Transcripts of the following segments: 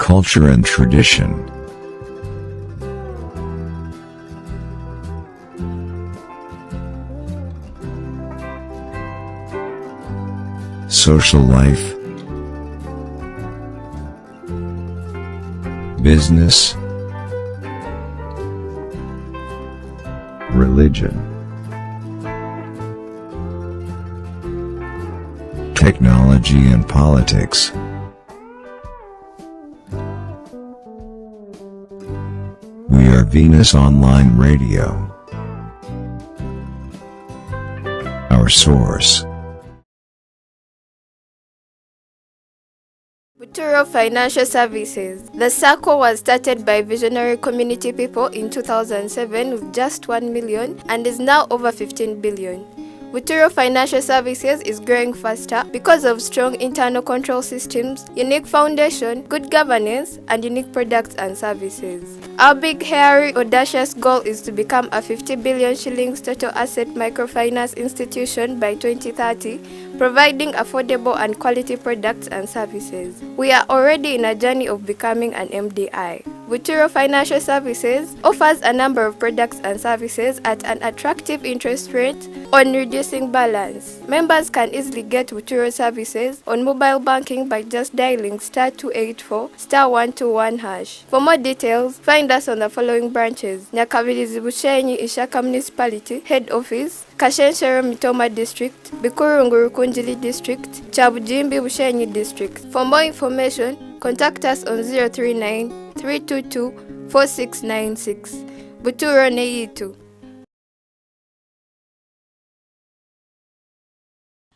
Culture and tradition. Social life. Business. Religion. Technology and politics. We are Venus Online Radio. Our source. Buturo Financial Services. The circle was started by visionary community people in 2007 with just 1 million and is now over 15 billion. Buturo Financial Services is growing faster because of strong internal control systems, unique foundation, good governance, and unique products and services. Our big, hairy, audacious goal is to become a 50 billion shillings total asset microfinance institution by 2030, providing affordable and quality products and services. We are already in a journey of becoming an MDI. Buturo Financial Services offers a number of products and services at an attractive interest rate on reducing balance. Members can easily get Buturo services on mobile banking by just dialing *284 *121#. For more details, find us on the following branches: Nyakavirizi Bushenyi Ishaka Municipality Head Office, Kashenshero Mitoma District, Bikurungu Rukunjili District, Chabujimbi Bushenyi District. For more information, contact us on 039 322 4696. Buturo Neyitu.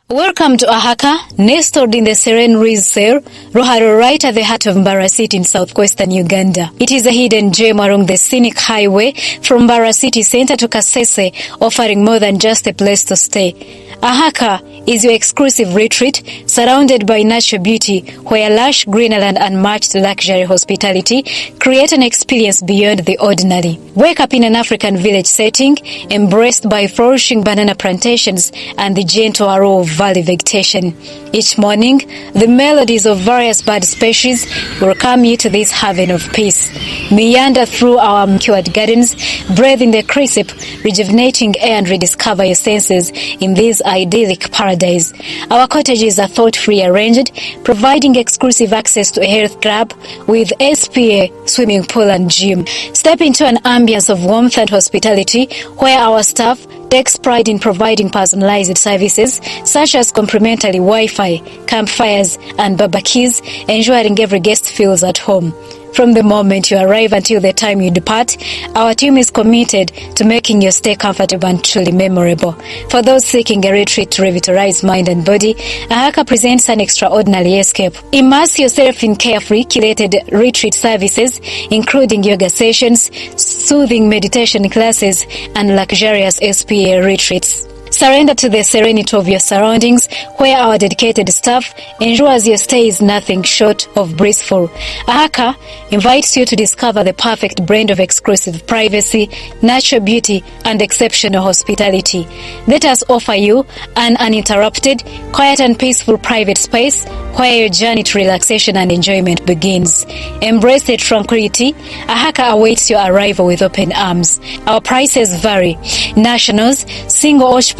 Welcome to Ahaka, nestled in the serene Rizser, Ruharo, right at the heart of Mbarara in southwestern Uganda. It is a hidden gem along the scenic highway from Mbarara City Center to Kasese, offering more than just a place to stay. Ahaka is your exclusive retreat, surrounded by natural beauty, where lush greenland and matched luxury hospitality create an experience beyond the ordinary. Wake up in an African village setting, embraced by flourishing banana plantations and the gentle arrow of valley vegetation. Each morning, the melodies of various bird species welcome you to this haven of peace. Meander through our cured gardens, breathe in the crisp, rejuvenating air and rediscover your senses in this idyllic paradise. Our cottages are thoughtfully arranged, providing exclusive access to a health club with SPA, swimming pool and gym. Step into an ambience of warmth and hospitality where our staff takes pride in providing personalized services such as complimentary Wi-Fi, campfires, and barbecues, ensuring every guest feels at home. From the moment you arrive until the time you depart, our team is committed to making your stay comfortable and truly memorable. For those seeking a retreat to revitalize mind and body, Ahaka presents an extraordinary escape. Immerse yourself in carefully curated retreat services, including yoga sessions, soothing meditation classes, and luxurious SPA retreats. Surrender to the serenity of your surroundings, where our dedicated staff ensures your stay is nothing short of blissful. Ahaka invites you to discover the perfect blend of exclusive privacy, natural beauty, and exceptional hospitality. Let us offer you an uninterrupted, quiet and peaceful private space where your journey to relaxation and enjoyment begins. Embrace the tranquility. Ahaka awaits your arrival with open arms. Our prices vary. Nationals, single occupancy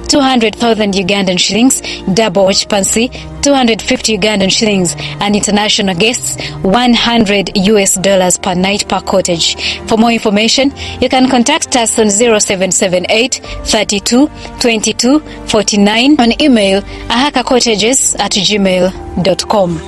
200,000 Ugandan shillings, double occupancy 250 Ugandan shillings, and international guests $100 per night per cottage. For more information, you can contact us on 0778 32 22 49 on email ahakacottages@gmail.com.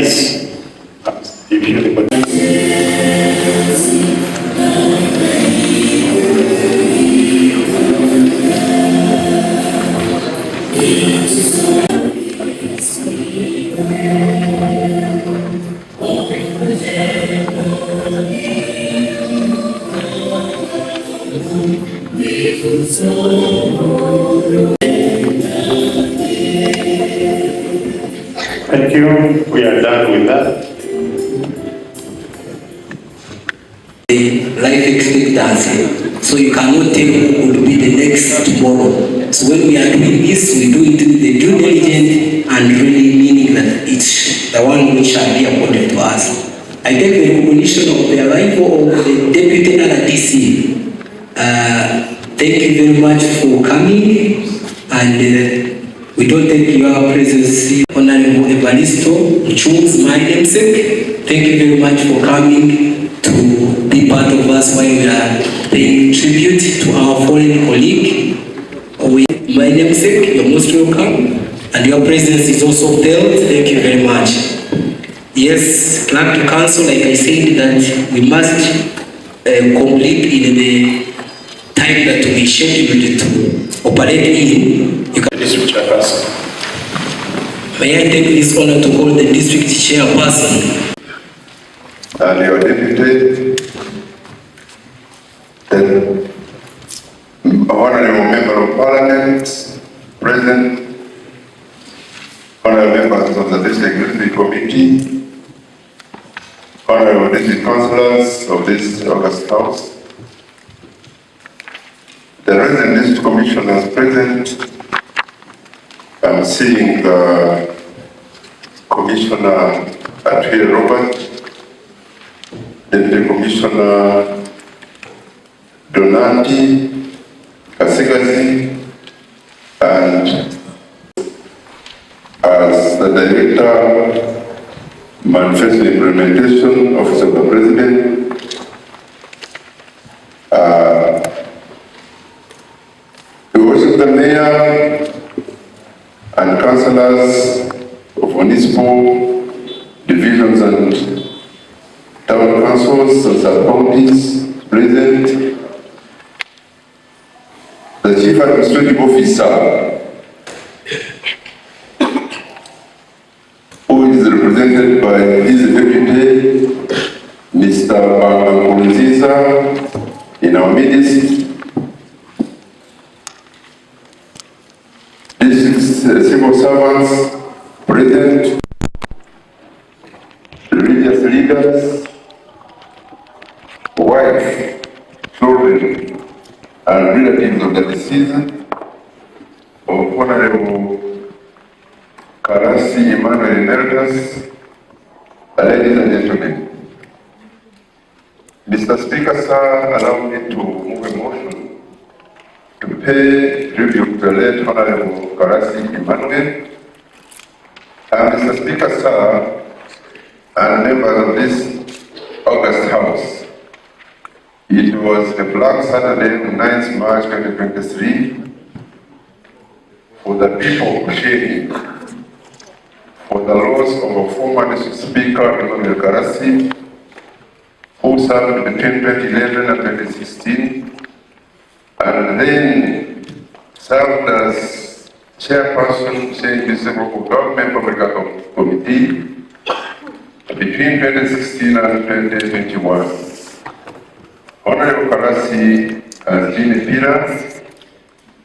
Yes. If you Thank you. We are done with that. Life expectancy. So you cannot tell who will be the next tomorrow. So when we are doing this, we do it with the due diligence and really meaning that it's the one which shall be appointed to us. I take the recognition of the arrival of the Deputy RDC. Thank you very much for coming, and we don't take your presence, Honorable Evaristo, choose my namesake. Thank you very much for coming to be part of us while we are paying tribute to our fallen colleague. My namesake, you're most welcome, and your presence is also felt. Thank you very much. Yes, clerk to council, like I said, that we must complete in the time that we scheduled to operate in. You can District Chairperson. May I take this honor to call the district chairperson. And your deputy, the honorable member of parliament, present, honorable members of the district executive committee, honorable district councillors of this August House, the resident district commissioners present. I'm seeing the Commissioner Atwile Robert, Deputy Commissioner Donati Kasigasi, and as the Director, Manifesto Implementation Office of the President, we worship the Mayor and councillors of municipal divisions and town councils and sub-counties present, the Chief Administrative Officer, who is represented by his deputy, Mr. Bangakunziza, in our midst, civil servants present, religious leaders, wife, children, and relatives of the deceased, of Honorable Karasi, Emmanuel, and elders, ladies and gentlemen. Mr. Speaker, sir, allow me to move a motion to pay tribute to the late Honorable Karasi Emmanuel. Mr. Speaker, sir, and members of this August House, it was a Black Saturday, 9th March 2023, for the people of Bushenyi, for the loss of a former District Speaker, Emmanuel Karasi, who served between 2011 and 2016, and then served as chairperson of the Local Government Public Account Committee between 2016 and 2021. Honorable Karasi has been a pillar,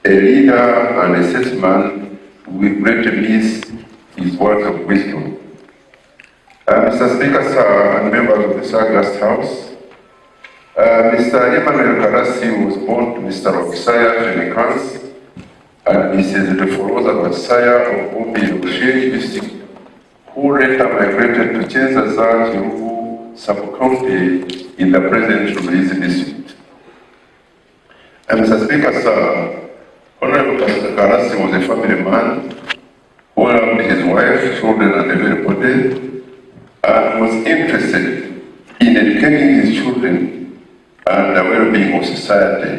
a leader, and a statesman with great miss his words of wisdom. Mr. Speaker, sir, and members of the August House, Mr. Emmanuel Karasi was born to Mr. Ofisaya Fenikans and Mrs. Deforosa Basaya of Bombi Bushenyi district, who later migrated to Chenzaza Kirugu sub-county in the present Ruizi district. Mr. Speaker, sir, Honorable Karasi was a family man who loved his wife, children, and everybody, and was interested in educating his children and the well-being of society.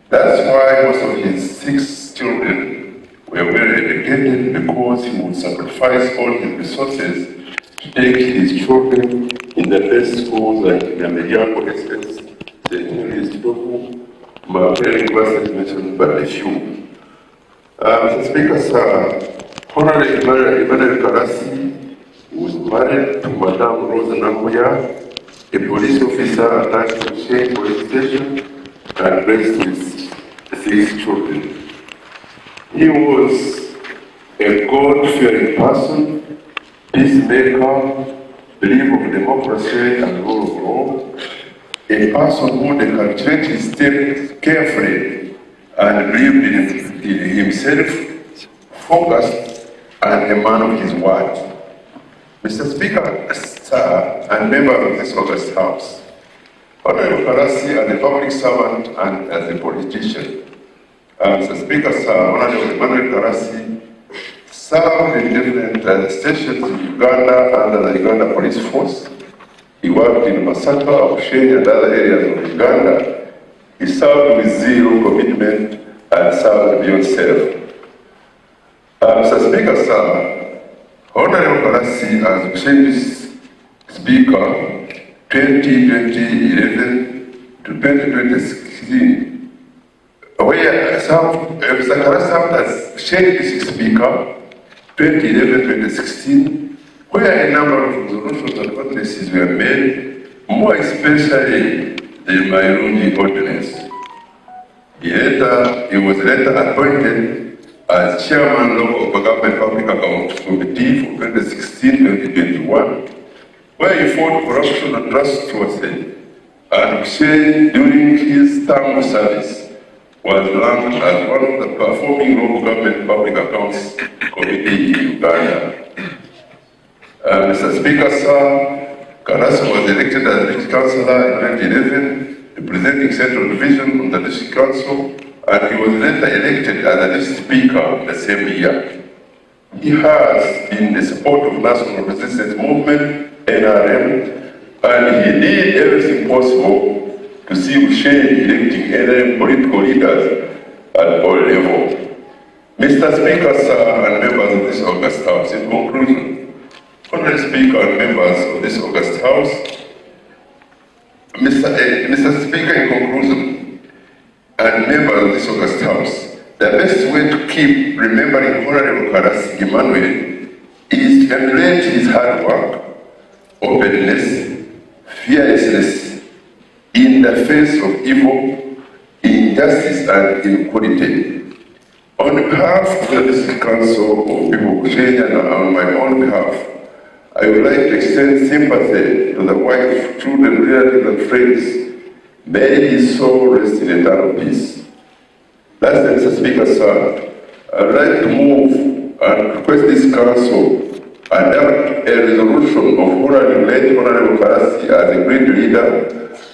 That's why most of his 6 children were well educated, because he would sacrifice all his resources to take his children in the best schools like Nameriako SS, St. Mary's Tofu, Makerere University mentioned but a few. Mr. Speaker, sir, Honorable Emmanuel Karasi was married to Madame Rosa Nambuya, a police officer attached to Bushenyi police station, and raised with 6 children. He was a God-fearing person, peacemaker, believer of democracy and rule of law, a person who cultivated his steps carefully and believed in himself, focused, and a man of his word. Mr. Speaker, sir, and member of this august House, Honorable Karasi as a public servant and as a politician. Mr. Speaker, sir, Honorable Emmanuel Karasi served in different stations in Uganda under the Uganda Police Force. He worked in Masaka, Bushenyi, and other areas of Uganda. He served with zeal, commitment, and served beyond self. Mr. Speaker, sir, Honorable Karasi as Bushenyi's Speaker 2011 to 2016, where Mr. Karasi served as Bushenyi's Speaker 2011-2016, where a number of resolutions and ordinances were made, more especially the Mairungi Ordinance. He was later appointed as Chairman of the Government Public Account Committee for 2016-2021, where he fought corruption and trustworthiness, and Bushenyi, during his term of service, was ranked as one of the performing local government public accounts committee in Uganda. Mr. Speaker, sir, Karasi was elected as district councillor in 2011, representing Central Division on the district council, and he was later elected as a district speaker the same year. He has been the support of National Resistance Movement, NRM, and he did everything possible to see Bushenyi electing NRM political leaders at all levels. Mr. Speaker, sir, and members of this august House, in conclusion, Honorable Speaker and members of this august House, Mr. Speaker, in conclusion, and members of this august House, the best way to keep remembering Honorable Karasi Emmanuel is to emulate his hard work, openness, fearlessness in the face of evil, injustice, and inequality. On behalf of the District Council of People of Bushenyi and on my own behalf, I would like to extend sympathy to the wife, children, relatives, and friends. May his soul rest in eternal peace. Lastly, Mr. Speaker, sir, I would like to move and request this council adopt a resolution of Honorable Karasi as a great leader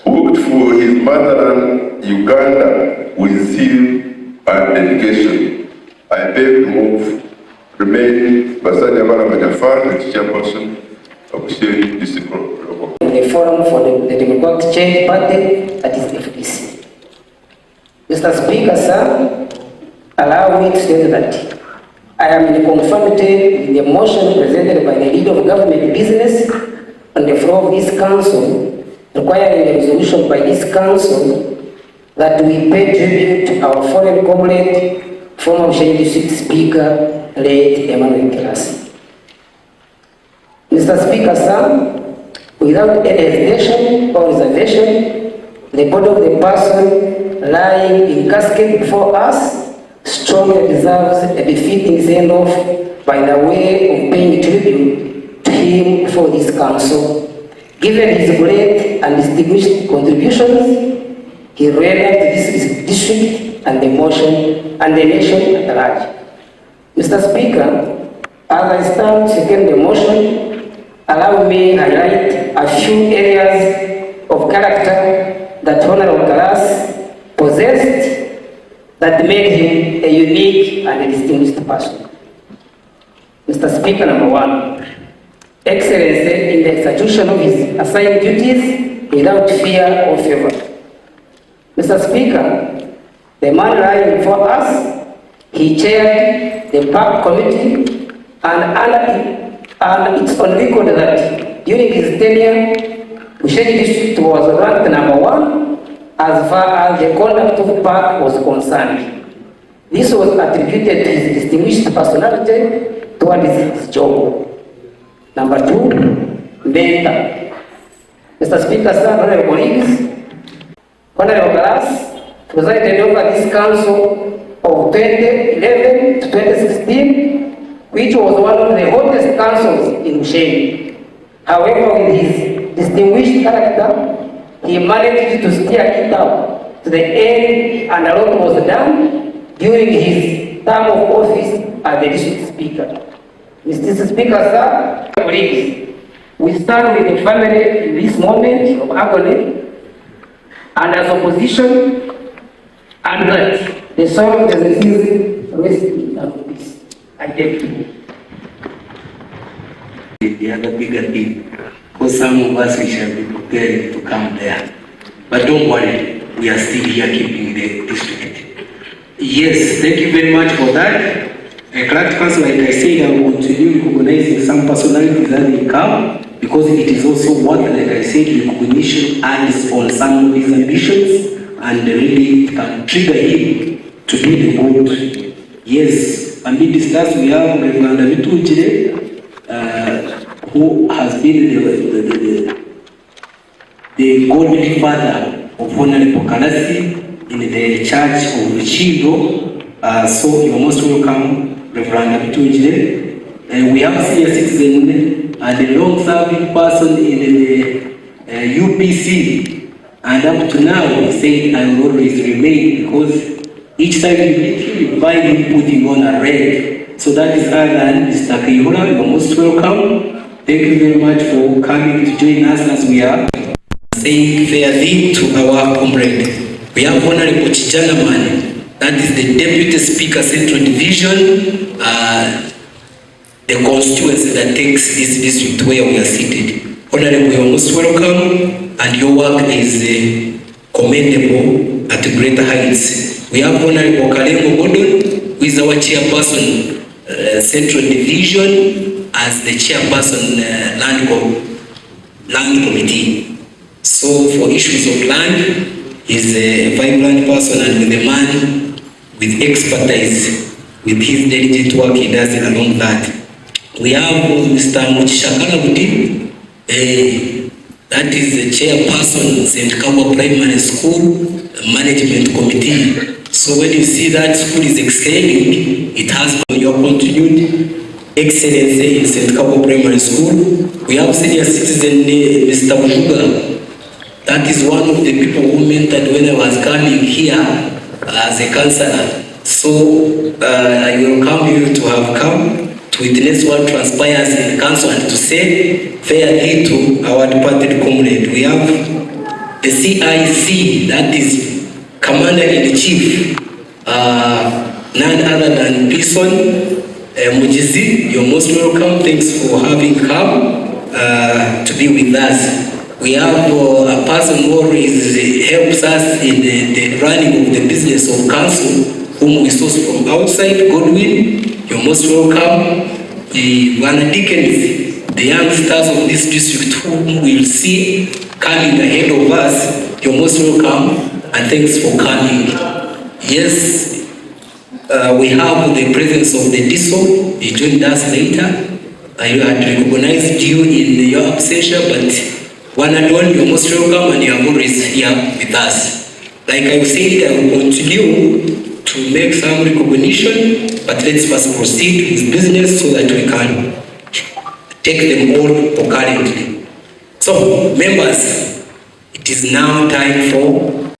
who worked for his motherland, Uganda, with zeal and dedication. I beg to move. Remain Basadi Amara Majafar, the chairperson of Bushenyi District Local. The Forum for the Democratic Change Party, that is FDC. Mr. Speaker, sir, allow me to state that I am in conformity with the motion presented by the leader of government business on the floor of this council, requiring a resolution by this council that we pay tribute to our fallen comrade, former Bushenyi District Speaker, late Emmanuel Karasi. Mr. Speaker, sir, without any hesitation or reservation, the body of the person lying in casket before us strongly deserves a befitting send-off by the way of paying tribute to him for this council. Given his great and distinguished contributions, he rendered to this district and the motion and the nation at large. Mr. Speaker, as I start to second the motion, allow me to highlight a few areas of character that Honorable Karasi possessed that made him a unique and a distinguished person. Mr. Speaker, number one, excellence in the execution of his assigned duties without fear or favor. Mr. Speaker, the man lying before us, he chaired the park committee and under And it's on record that during his tenure, Bushenyi district was ranked #1 as far as the conduct of park was concerned. This was attributed to his distinguished personality towards his job. Number 2, mentor. Mr. Speaker, sir, honorable colleagues, Honorable Karasi presided over this council of 2011 to 2016, which was one of the hottest councils in Bushenyi. However, with his distinguished character, he managed to steer it up to the end, and a lot was done during his term of office as the district speaker. Mr. Speaker, sir, colleagues, we stand with the family in this moment of agony and as opposition, and that the soul of the deceased rest in peace. I thank you. The other bigger thing, because some of us we shall be prepared to come there. But don't worry, we are still here keeping the district. Yes, thank you very much for that. A craft council, like I said, I will continue recognizing some personalities that they come, because it is also what, like I said, recognition adds on some of his ambitions and really can trigger him to be the good. Yes, amidst us we have Reverend Vitunjire, who has been the godly father of Honorable Karasi in the church of Chido. So you are most welcome, Reverend Vitunjire. We have senior citizen and a long-serving person in the UPC, and up to now he said I will always remain, because each time you meet him, you find him putting on a red. So that is Alan, Mr. Kayihura, you are most welcome. Thank you very much for coming to join us as we are saying farewell to our comrade. We have Honorable Chichanaman, that is the Deputy Speaker, Central Division, the constituency that takes this district where we are seated. Honorable, you are most welcome, and your work is commendable at greater heights. We have Honorable Kalengo Gordon, who is our chairperson, Central Division, as the chairperson, land committee. So for issues of land, he's a vibrant person and with a man with expertise, with his diligent work he does along that. We have Mr. Muchishakala Buti, that is the chairperson, St. Kawa Primary School Management Committee. So when you see that school is excelling, it has your continued excellence in St. Kawa Primary School. We have senior citizen Mr. Muga. That is one of the people who mentored when I was coming here as a councillor. So I welcome you to have come to witness what transpires in the council and to say farewell to our departed comrade. We have the CIC, that is Commander-in-Chief, none other than Pison Mujizi. You're most welcome. Thanks for having come to be with us. We have a person who helps us in the running of the business of council, whom we source from outside, Godwin. You're most welcome. The Dickens, the youngsters of this district whom we'll see coming ahead of us, you're most welcome, and thanks for coming. Yes, we have the presence of the DISO. He joined us later. I had recognized you in your absentia, but one and all, you're most welcome, and you are always here with us. Like I said, I will continue to make some recognition, but let's first proceed with business so that we can take them all concurrently. So, members, it is now time for.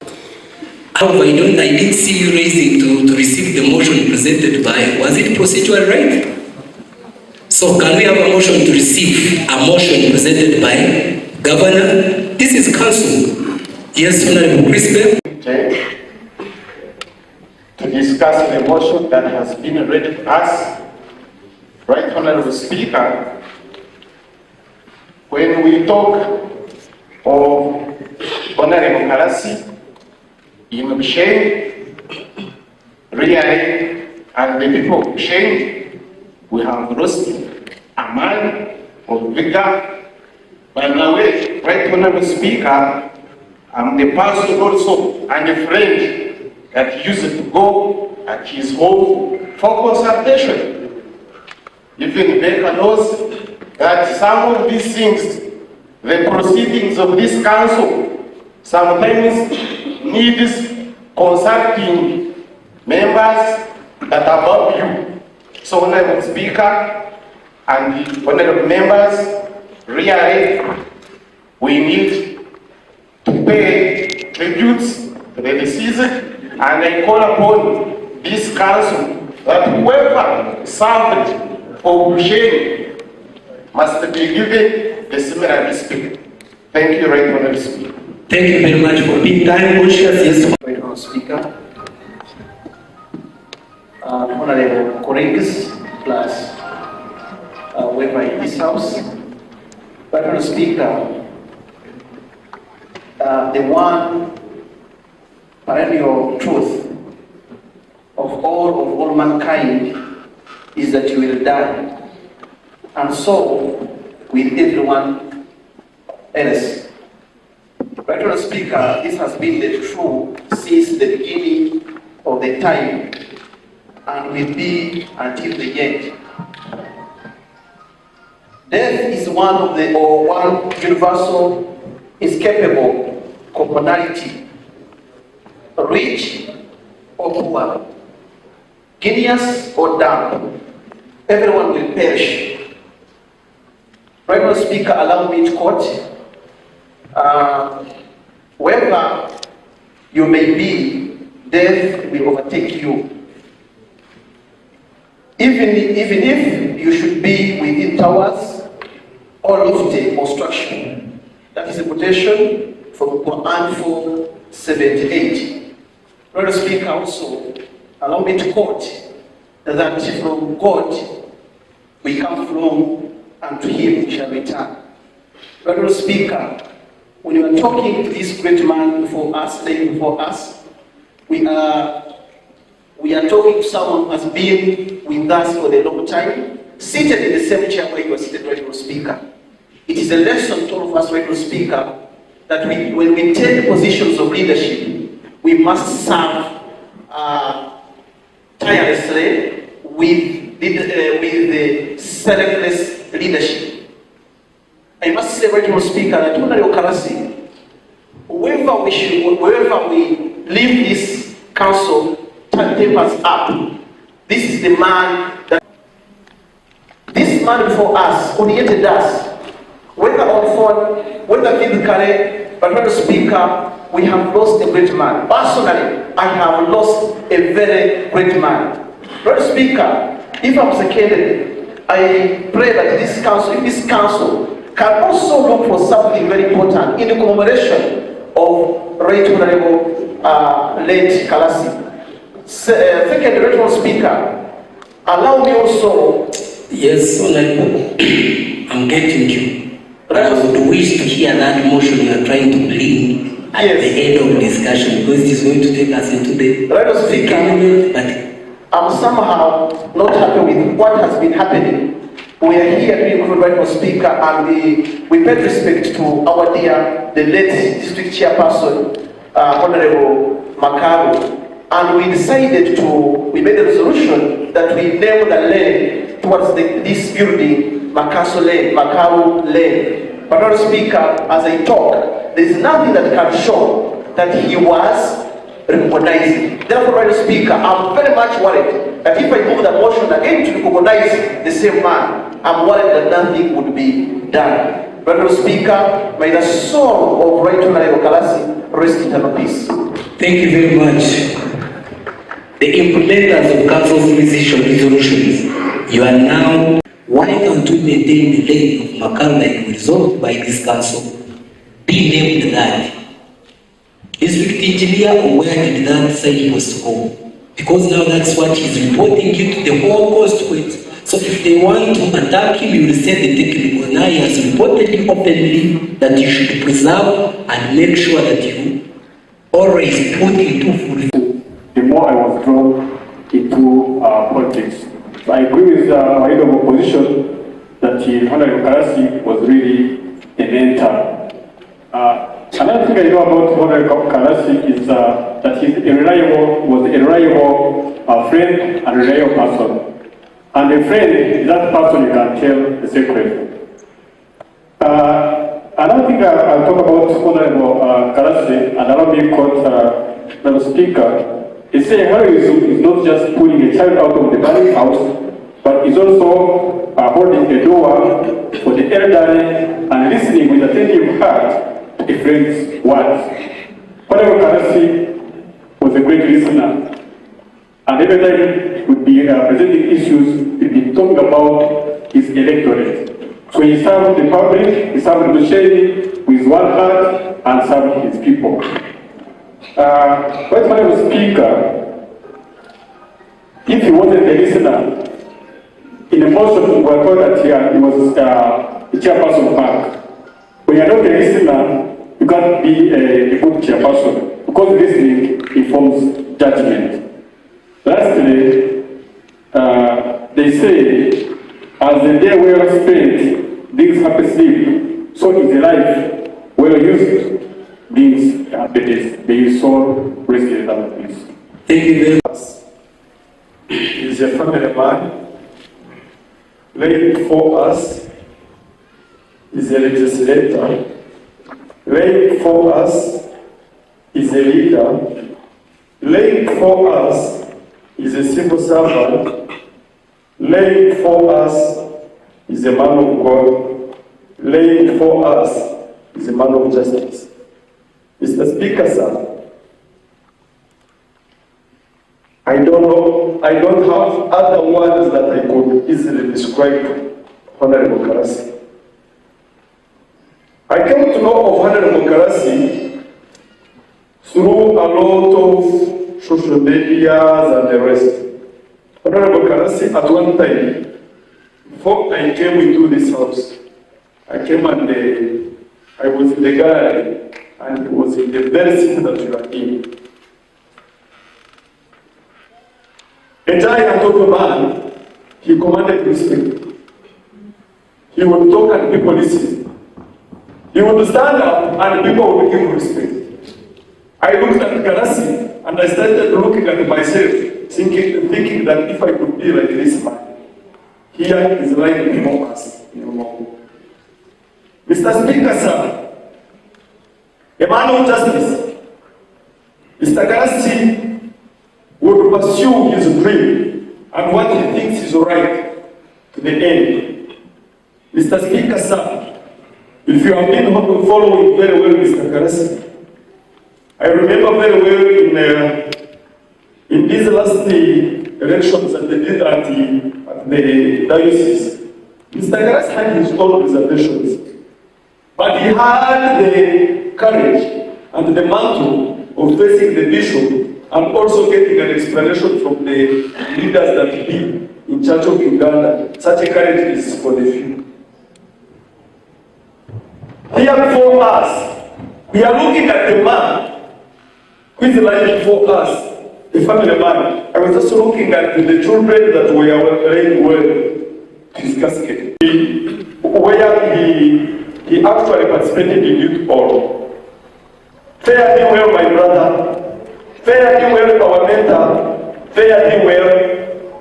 However, I didn't see you raising to receive the motion presented by. Was it procedural right? So, can we have a motion to receive a motion presented by Governor? This is council. Yes, Honorable Crispin. To discuss the motion that has been read to us. Right, Honorable Speaker, when we talk of Honorable Karasi in Bushenyi, really, and the people of Bushenyi, we have lost a man of vigor. By the way, Right Honorable Speaker, I'm the person also and a friend that used to go at his home for consultation. Even Baker knows that some of these things, the proceedings of this council, sometimes needs consulting members that are above you. So, Honorable Speaker and the honorable members, really, we need to pay tributes to the deceased, and I call upon this council that whoever served for Bushenyi must be given the similar respect. Thank you, Right Honorable Speaker. Thank you very much for being time conscious. Yes, Right Honorable Speaker, honorable colleagues, plus whoever in this house. Right Honorable Speaker, the one perennial truth of all mankind is that you will die, and so with everyone else. Right Honorable Speaker, this has been the truth since the beginning of the time and will be until the end. Death is one universal, inescapable commonality, rich or poor, genius or dumb, everyone will perish. Right Honorable Speaker, allow me to quote, wherever you may be, death will overtake you. Even if you should be within towers or lofty construction. That is a quotation from Quran 4:78. Brother Speaker, also allow me to quote that from God we come from, and to Him we shall return. Brother Speaker, when you are talking to this great man before us, laying before us, we are talking to someone who has been with us for a long time, seated in the same chair where you are seated, Right Honorable Speaker. It is a lesson to all of us, Right Honorable Speaker, that when we take positions of leadership, we must serve tirelessly with the selfless leadership. I must say, Right Honorable Speaker, that under your Karasi, wherever we leave this council, papers up. This is the man that this man before us oriented us, whether on phone, whether physically, but Mr. Speaker, we have lost a great man. Personally, I have lost a very great man. Mr. Speaker, if I'm a candidate, I pray that this council can also look for something very important in the commemoration of Right Honorable late Karasi. Second, Right Honorable Speaker, allow me also. Yes, Honorable, I'm getting you. But I would wish to hear that motion you are trying to bring at the end of discussion, because it is going to take us into the Right Honorable Speaker, but I'm somehow not happy with what has been happening. We are here to include Right Honorable Speaker, and we pay respect to our dear, the late district chairperson, Honorable Makaru. And we decided we made a resolution that we name the lane towards this building, Makaru Lane. But Honorable Speaker, as I talk, there is nothing that can show that he was recognizing. Therefore, Honorable Speaker, I'm very much worried that if I move the motion again to recognize the same man, I'm worried that nothing would be done. Honorable Speaker, may the soul of Right Honorable Karasi rest in eternal peace. Thank you very much. The implementers of council's resolutions, you are now, why can't we maintain the lane of Makaru like resolved by this council? Be named that. District engineer, or where did that say he was to go? Because now that's what he's reporting you to the whole constituency. So if they want to attack him, you will say the technical. Now he has reported you openly that you should preserve and make sure that you always put into full. The more I was drawn into politics. So I agree with my leader of opposition that Honorable Karasi was really a mentor. Another thing I know about Honorable Karasi is that he was a reliable friend and reliable person. And a friend is that person you can tell a secret. Another thing I'll talk about Honorable Karasi, and allow me to quote the speaker, is saying how is not just pulling a child out of the burning house, but is also holding a door for the elderly and listening with attentive heart to a friend's words. Honorable Karasi was a great listener. And every time he would be presenting issues, he'd be talking about his electorate. So he served the public, he served Bushenyi with one heart and served his people. But when I was speaker, if he wasn't a listener, in the motion we were told that he was a chairperson of bank. When you're not a listener, you can't be a good chairperson because listening informs judgment. Lastly, they say, as the day well spent brings happy sleep, so is a life well used brings happiness. May your soul rest in that peace. Thank you very much. He's a family man, laying before us is a legislator, laying before us is a leader, laying before us is a civil servant, laying before us is a man of God, laying before us is a man of justice. Mr. Speaker, sir, I don't have other words that I could easily describe Honorable Karasi. I came to know of Honorable Karasi through a lot of social media and the rest. Honorable Karasi, at one time, before I came into this house, I came and I was in the gallery, and it was in the very seat that you are in. A giant of a man, he commanded respect. He would talk and people listen. He would stand up and people would give him respect. I looked at Karasi and I started looking at myself, thinking that if I could be like this man, here is right before us. Mr. Speaker, sir, a man of justice, Mr. Karasi would pursue his dream and what he thinks is right to the end. Mr. Speaker, sir, if you have been following very well Mr. Karasi, I remember very well in these last elections that they did at the diocese, Mr. Karasi had his own reservations, but he had the courage and the mantle of facing the bishop and also getting an explanation from the leaders that be in Church of Uganda. Such a courage is for the few. Here before us, we are looking at the man who is lying before us, the family man. I was just looking at the children that were laying well to his casket. Where he actually participated in it all. Fare thee well, my brother. Fare thee well, our mentor. Fare thee well.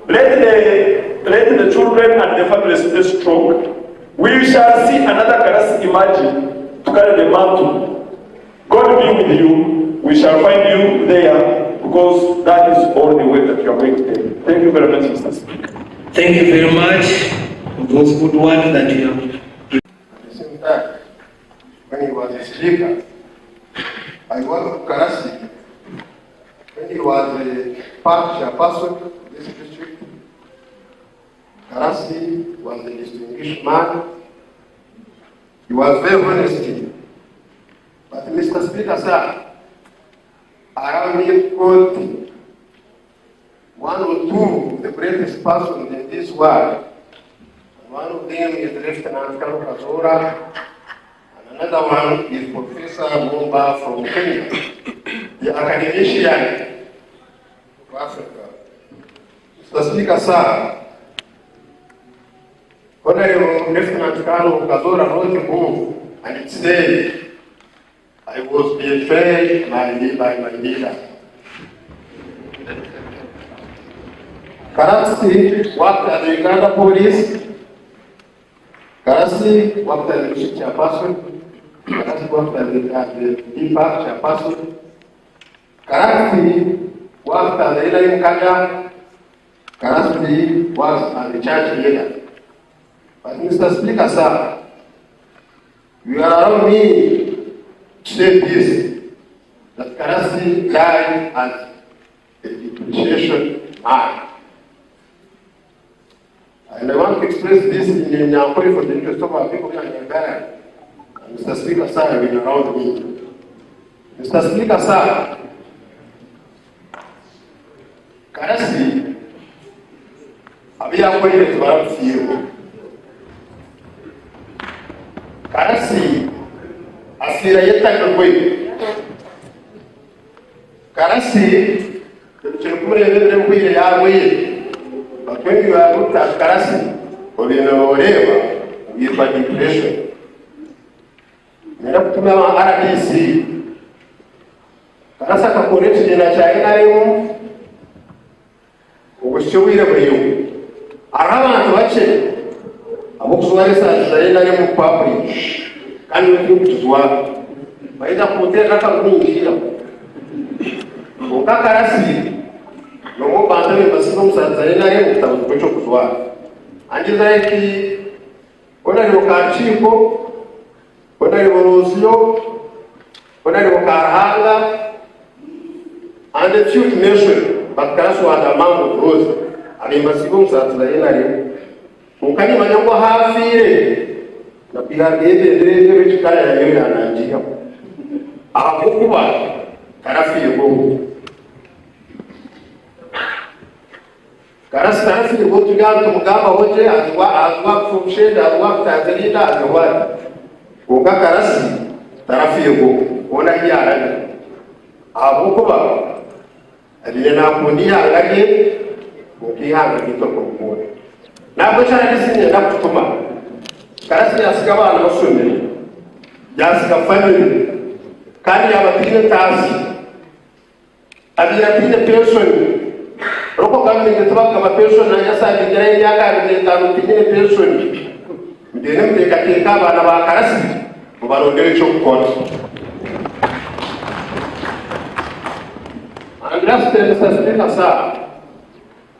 Let the children and the family stay strong. We shall see another Karasi emerging to carry the mantle. God be with you. We shall find you there because that is all the way that you are going to take. Thank you very much, Mr. Speaker. Thank you very much for those good words that you have. At the same time, when he was a speaker, I was Karasi. When he was a chairperson of this district, Karasi was a distinguished man. He was very honest. But Mr. Speaker, sir, I have been called one or two of the greatest persons in this world. One of them is Lieutenant Colonel Kazora, and another one is Professor Mumba from Kenya, the academician of Africa. Mr. Speaker, sir, Honorable Lieutenant Colonel Kazora wrote a book and it said, I was betrayed by my leader. Karasi worked at the Uganda police. Karasi worked as the chief chairperson. Karasi worked as the DPAC chairperson. Karasi worked as the Elaine Kanda. Karasi was as the church leader. But Mr. Speaker, sir, you allow me to say this, that Karasi died as a depreciation man. And I want to express this in Nyakoi for the interest of our people in Uganda. Mr. Speaker, sir, have been around me. Mr. Speaker, sir, Karasi, we are going to develop you. Karasi, asira yeta kweli. Karasi, tulikumre vile kweli yawe. Wakati wa kuta Karasi, waliolewa yipa depression. Nenda kutumia RDC. Karasi akakoresha jina cha inayo. Ubushoboye buriyo. Araba tubache. Abukusuware sa zaina ni mupapri. Kandi ukutuzwa. Baida kumutera kaka kunjira. Uka Karasi. Nomo banda me basino msanzaina ni mutabucho kuzwa. Anjiza eki ona ni wakachiko. Ona ni borosio. Ona ni wakarhanga. And the chief nation, but Karasi was among those. Ali masiko msanzaina ni Mukani manyango hafire na pia ndege bichikala ya yeye anajia akukuba Karasi yego Karasi yego tuganto mugamba wote azwa kufumshenda azwa Tanzania azwa uka Karasi tarafi yego ona hiya akukuba alina kunia alaje ukihanga kitoko mmoja na bochana disini na kutuma Karasi yasigaba na basumye yasiga family kandi yabatine tazi abiyatine pension roko gamwe ngetubaka ba pension na yasa bigere yaka bitano tine pension ndene mtekateka bana ba Karasi mubarondere cyo gukora Andreas Mr. Sir,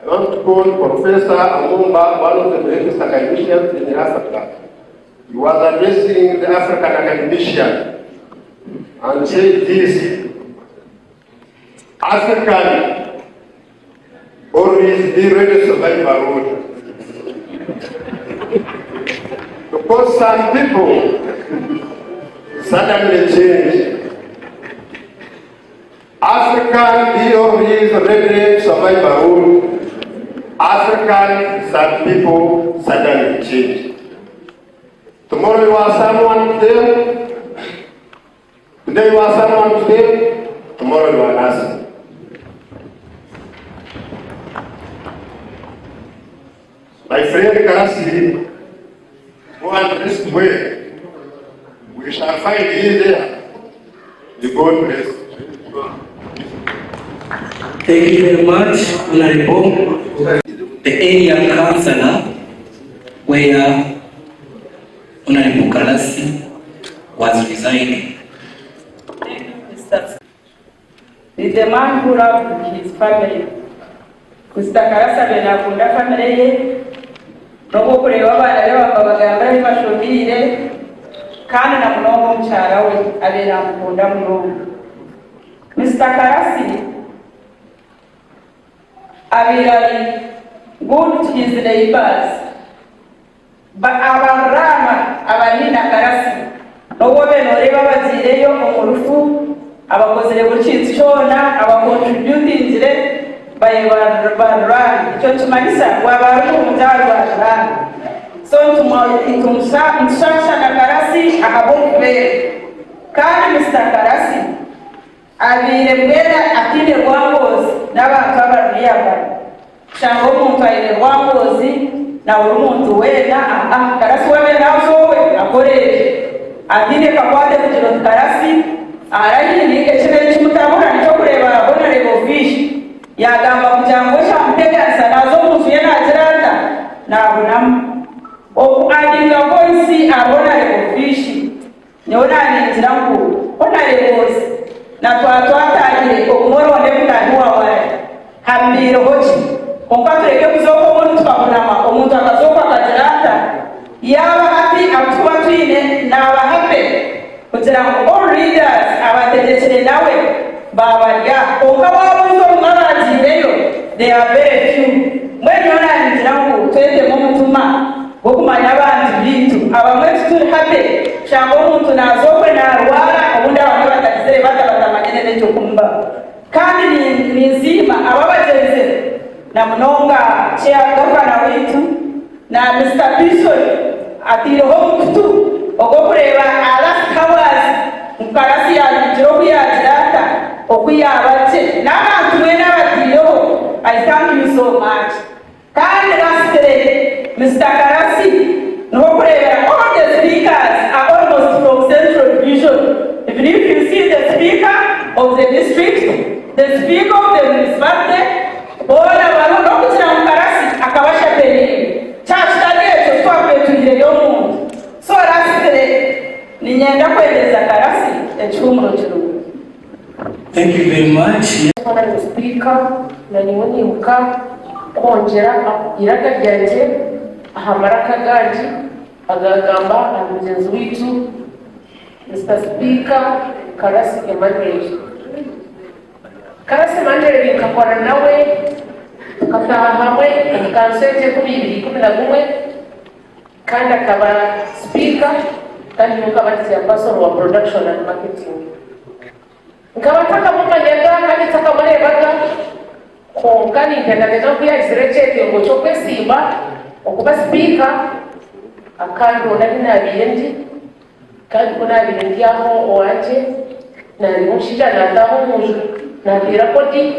I want to call Professor Amumba, one of the greatest academicians in Africa. You are addressing the African academician and say this: African always be ready to survive our road. Because some people suddenly change. African be always ready to survive our road. African, some people suddenly change. Tomorrow you are someone today. Today you are someone today. Tomorrow you are nothing. My friend Karasi, one this way, we shall find you there. The God bless. Thank you very much, Honorable. The area councillor where Honorable Karasi was residing. Thank you, Mr. The man who loved his family. Mr. Karasi benakunda family ye. Nobo kulewa abana be bakabagamba bashobire kandi na munomo mchara we abera mukunda munomo. Mr. Karasi abirari good to his neighbors, but abarama abanina Karasi nobo benore babazireyo omurufu abakozere bukinshona abakontributingire by barran icyo tumanisa wabaru umutaro barran so tumshasha na Karasi akabombe kandi Mr. Karasi abire mbera akinde rwambozi n'abantu abariyaba cyangwa umuntu ayire rwambozi na umuntu wena Karasi wewe nasowe akoreje adine kakwate kujiro Karasi arayini ekene cyumutabura cyo kureba bona rego fish yagamba kujango sha muteganisa nazo muzu yena azirata nabona adinga voice abona rego fish nyona ni nzirangu ona rego na twatwatagire omuronde mutandwa wae hambiro hochi ompatreke kuzoko muntu twabonama omuntu akazoka akazirata yaba hati atuba twine naba hape kugira ngo all leaders abategekere nawe babarya okababo mwaragireyo they are very few mwenye ona ngira ngo twende mu mutuma go kumanya abantu bintu abamwe turi hape shango umuntu nazokwe na rwara obunda abantu batakizere batabatamanye n'ecyo kumba kandi ni nzima ababagenze na mnonga chair governor wetu na Mr. Bison atiroho kutu ogokureba last hours Karasi yajiro kuyajirata okuyabache n'abantu mwena batiroho. I thank you so much. Kandi lastly Mr. Karasi nokureba all the speakers are almost from Central Division. Even if you see the speaker of the district, the speaker of the municipality, bona balo nokutira Karasi akabasha peni church tageto twape tujire yomuntu so lastly ninyenda kwendeza Karasi ekyumuro kirumu. Thank you very much. Honorable Speaker, na niwoni muka kongera iraka ryanje ahamaraka gaji agagamba amugenzi witu Mr. Speaker Karasi Emmanuel. Karasi Emmanuel bikakora nawe tukataha hamwe umukansete 2011 kandi akaba speaker kandi mukaba chairperson wa production and marketing. Nkabataka mumanyaga kandi takamurebaga konkani ndendageza kuya isirechete ngo chokwe simba okuba speaker akando ndabinabiyendi kandi kuna biyendi aho owaje na mushija nataho muju na dirapoti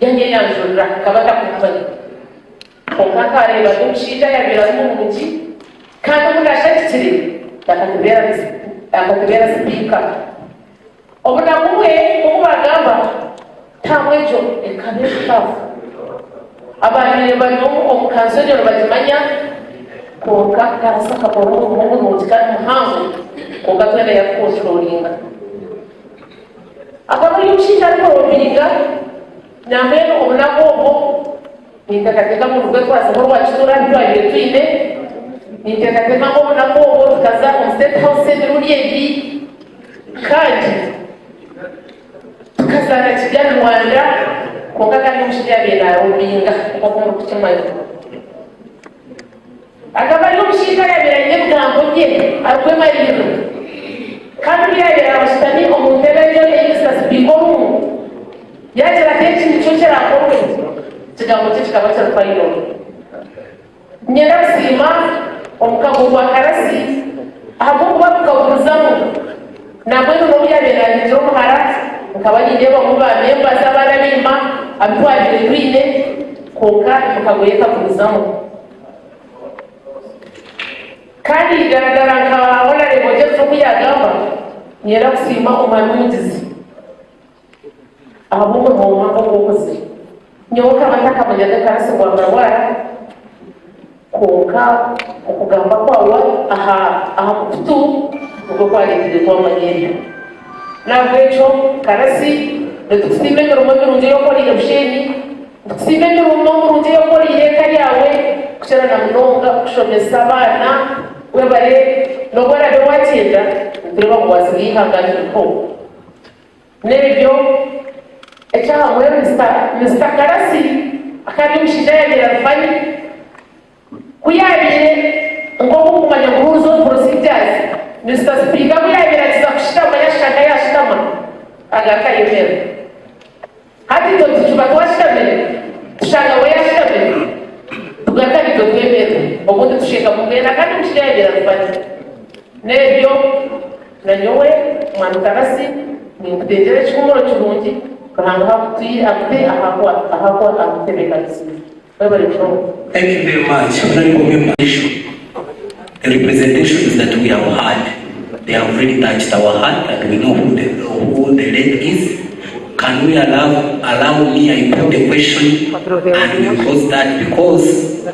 yanye yanjura kabata kumfanya konkaka reba mushija yabira mumunji kandi mudashakitire akatubera speaker obuna kumwe okubagamba tamwejo ekabestafu abantu banyo omukansonero batimanya konka karasaka bomu mutikana muhango konka twenda ya controllinga akabali ushita robinga nameno obunakobo nitakateka mu rwego rwa siporo wa chura ndo ayetwine nitakateka mu nakobo tukaza mu state house n'uryebi kandi tukazana kijana Rwanda konka kandi mushya bena robinga ko mu kuchamayo akabali ushita yabiranye bwambo nye arwe mariro kandi yabira abashitani omutelejo Mr. Speaker yajira kenshi nichochera akorwe kigambo kikaba cyarufayiro nyarasima omukago wa Karasi ahubwo bakawuzamu nabwo no byabera njyo muhara nkabanyije bamuba memba zabarabima abitwabire twine konka mukagoyeka kuzamu kandi garagara nkabona reboje tukuyagamba nyarasima omanungizi ahubwo mu mpamvu bw'ukoze nyoka bataka manyaga Karasi kwa barwara konka okugamba kwawa aha kutu uko kwalekire kwa manyeri nabwecho Karasi tukusime ngoromo runje yokori Bushenyi tukusime ngoromo runje yokori yeka yawe kuchera na mnonga kushomesa abana webare nobora be watenda ndeba kwasiriha kandi ko nebyo echa mwe Mr. Karasi akari mushijayira rufani kuyabire ngo kumanya kuruzo procedures Mr. Speaker kuyabira kizakushitama yashaka yashitama agakayemera hati to tubatwashitame tushaka we yashitame tugakari to kwemera obundi tusheka mungena kandi mushijayira rufani nebyo nanyowe mwana Karasi ni kutenjere chumuro churungi kuranga hakuti akute ahakwa akutebeka kisi Thank you very much. Honorable member, the representations that we have had, they have really touched our heart, and we know who the lady is. Can we allow me, I put the question and we pose that, because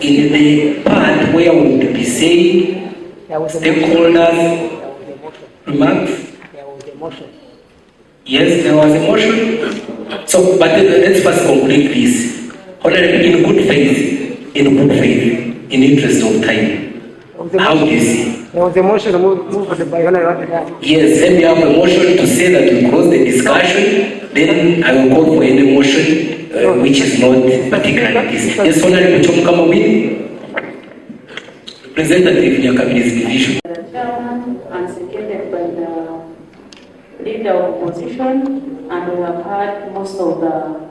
in the part where we would be saying stakeholders remarks. Yes, there was a motion. So, but let's first conclude this. In good faith, in interest of time. How do you see? There was a motion moved by Honorable. Yes, then we have a motion to say that we close the discussion. Then I will call for any motion which is not particularly this. Yes, Honorable Chomkamawin, representative in your cabinet division. The chairman and seconded by the leader of opposition, and we have had most of the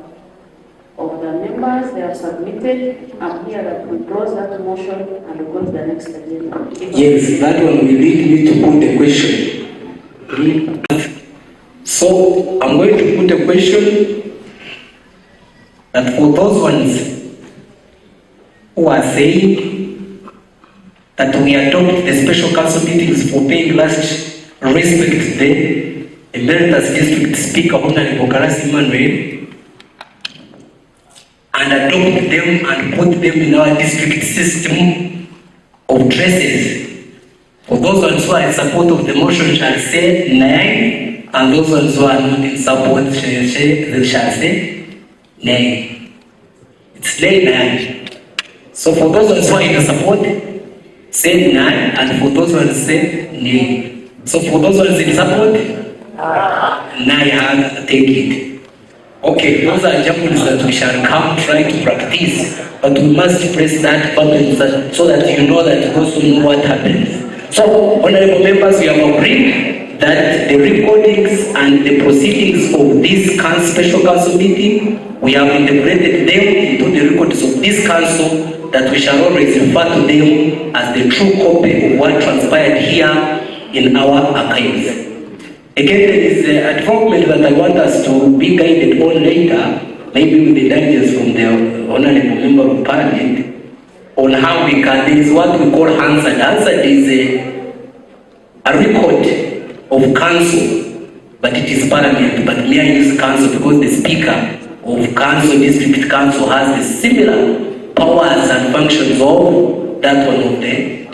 members. They have submitted. I'm here that we close that motion and we go to the next agenda. Yes, that one we really need to put the question. So I'm going to put a question that for those ones who are saying that we adopt the special council meetings for paying last respect the Emeritus District Speaker Honorable Karasi Emmanuel, and adopt them and put them in our district system of traces. For those ones who are in support of the motion shall say nay, and those ones who are not in support shall say nay. It's nay. So for those ones who are in support, say nay, and for those ones say nay. So for those ones in support, nay, take it. Okay, those are examples that we shall come try to practice, but we must press that button so that you know that you also know what happens. So, honorable members, we have agreed that the recordings and the proceedings of this special council meeting, we have integrated them into the records of this council, that we shall always refer to them as the true copy of what transpired here in our archives. Again, there is a development that I want us to be guided on later, maybe with the guidance from the Honorable Member of Parliament, on how we can, there is what we call Hansard. Hansard is a record of council, but it is Parliament, but may I use council because the Speaker of Council, District Council, has the similar powers and functions of that one of the.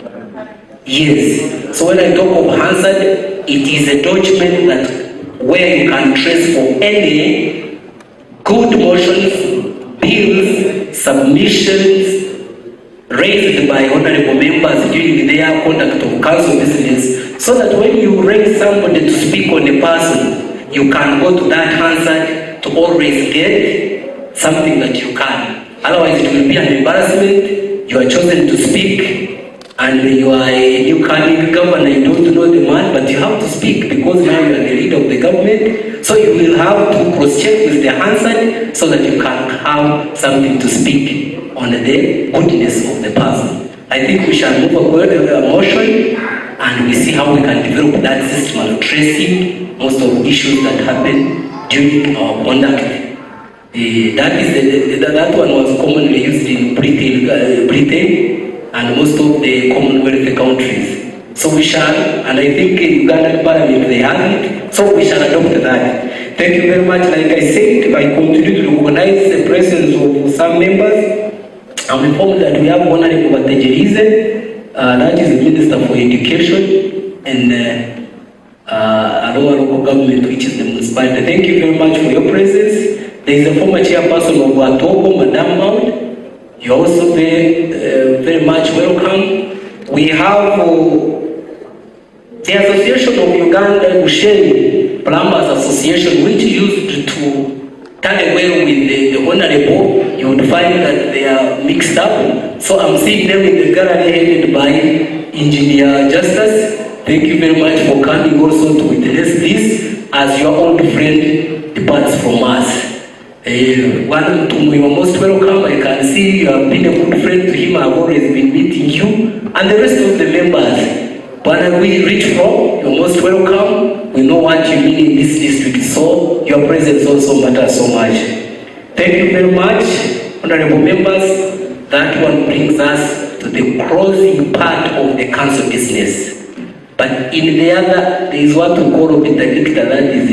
Yes. So when I talk of Hansard, it is a document that where you can trace for any good motions, bills, submissions raised by honorable members during their conduct of council business, so that when you raise somebody to speak on a person, you can go to that Hansard to always get something that you can. Otherwise, it will be an embarrassment. You are chosen to speak, and you are a new candidate governor, you don't know the man, but you have to speak because now you are the leader of the government. So you will have to cross-check with the Hansard so that you can have something to speak on the goodness of the person. I think we shall move forward with a motion and we see how we can develop that system of tracing most of the issues that happen during our conduct. That one was commonly used in Britain and most of the Commonwealth countries. So we shall, and I think in Ugandan Parliament they have it, so we shall adopt that. Thank you very much. Like I said, I continue to recognize the presence of some members. I'm informed that we have Honorable Batejerize, that is the Minister for Education, and our local government, which is the municipality. Thank you very much for your presence. There is a former chairperson of Watogo, Madam Mount. You are also very much welcome. We have the Association of Uganda Bushenyi Plumbers Association, which used to turn well with the Honorable. You would find that they are mixed up. So I'm seeing them in the gallery headed by Engineer Justice. Thank you very much for coming also to witness this as your old friend departs from us. One to you are most welcome. I can see you have been a good friend to him. I've always been meeting you and the rest of the members. Where we reach from, you're most welcome. We know what you mean in this district, so your presence also matters so much. Thank you very much, honorable members. that one brings us to the closing part of the council business. But in the other, there is what we call with the dicta, that is a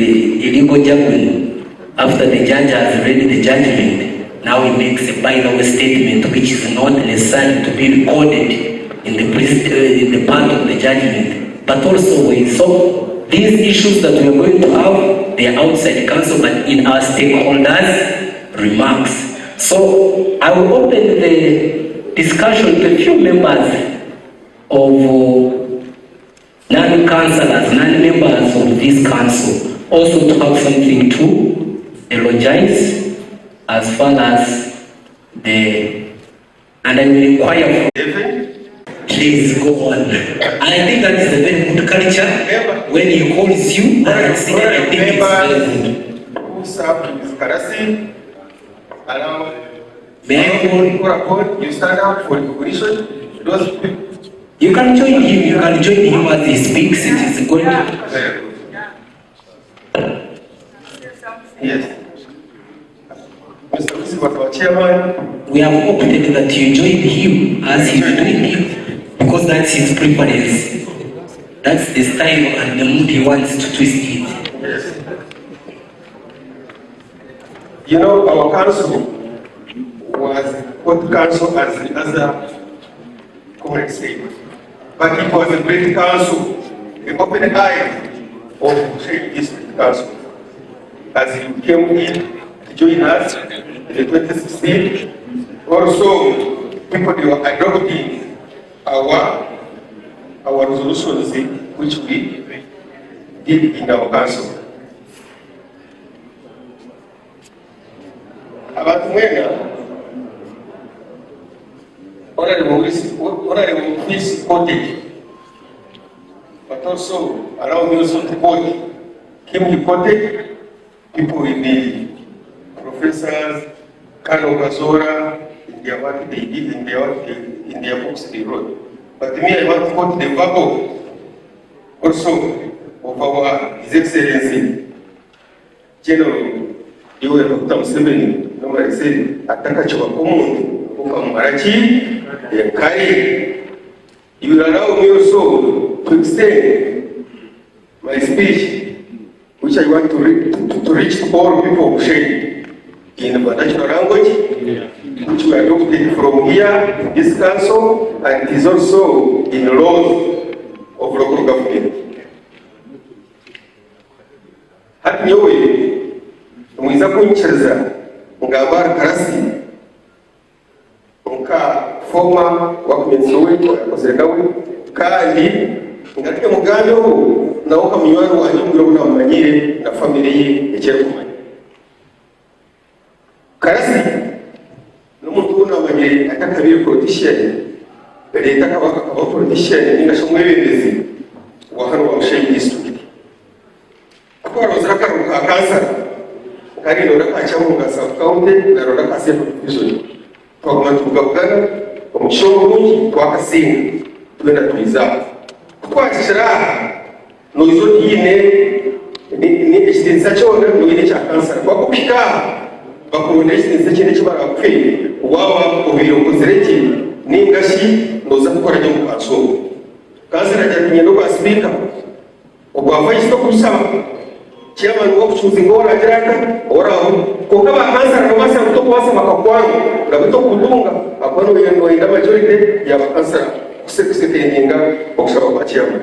legal judgment. After the judge has read the judgment, now he makes a final statement which is not necessary to be recorded in the part of the judgment. But also, so these issues that we are going to have, they are outside council, but in our stakeholders' remarks. So I will open the discussion to a few members of non-councillors, non-members of this council, also to have something to eulogize as far as the, and I will inquire for, please go on. I think that is a very good culture. When he calls you, I think it's very good. Who served with Karasi? May I call? You stand up for recognition. Those people. You can join him. You can join him as he speaks. It is good. Yes. Mr. Principal, Chairman. We have opted that you join him as he's doing it because that's his preference. That's the style and the mood he wants to twist it. Yes. You know, our council was what council as the other comrades say. But it was a great council, the open eye of Bushenyi District Council. As you came in to join us in the 2016, also people were adopting our resolutions which we did in our council. About when honorable please quoted, but also allow me also to quote. Kim quoted people in the professors, Kano Kazora, in their work they did, in their books they wrote. But me, I want to quote the verbal also of our His Excellency General Dr. Museveni, normally said, Ataka Chobakumu. You will allow me also to extend my speech, which I want to reach to all people of Bushenyi in the national language, which we adopted from here in this council, and is also in the laws of local government. At your way, mwiza kuncheza ngabara Karasi. Former wakumenso wetu yakozerekawe kandi ngatike mugambi huu na uka mnywaro wa nyungiro na manyire na familia ye echero kumanya Karasi n'umuntu na manyire atakabiri politician leta kabaka kaba politician ninga shomwebendezi wa hano wa Bushenyi district akora rozaka ruka kansa kari no rakacha mu ngasa county na raka central division kwa mtugabugana omushoro twakasinga twenda tuiza twakishira no izo ni ekitensa kyona no ine kya kansa bakupika bakubona ekitensa kine kibarakwe wawa obiyokozereki ningashi noza gukora nyo mukaso kansa rajya ndo kwa speaker ogwafa isto kusaba chairman wo kuchuzinga ora jiraka ora ko kaba kansa no basa kutokwasa makakwangu ngabito kudunga akwano yendo ina majority ya kansa kusekendinga okusaba kwa chairman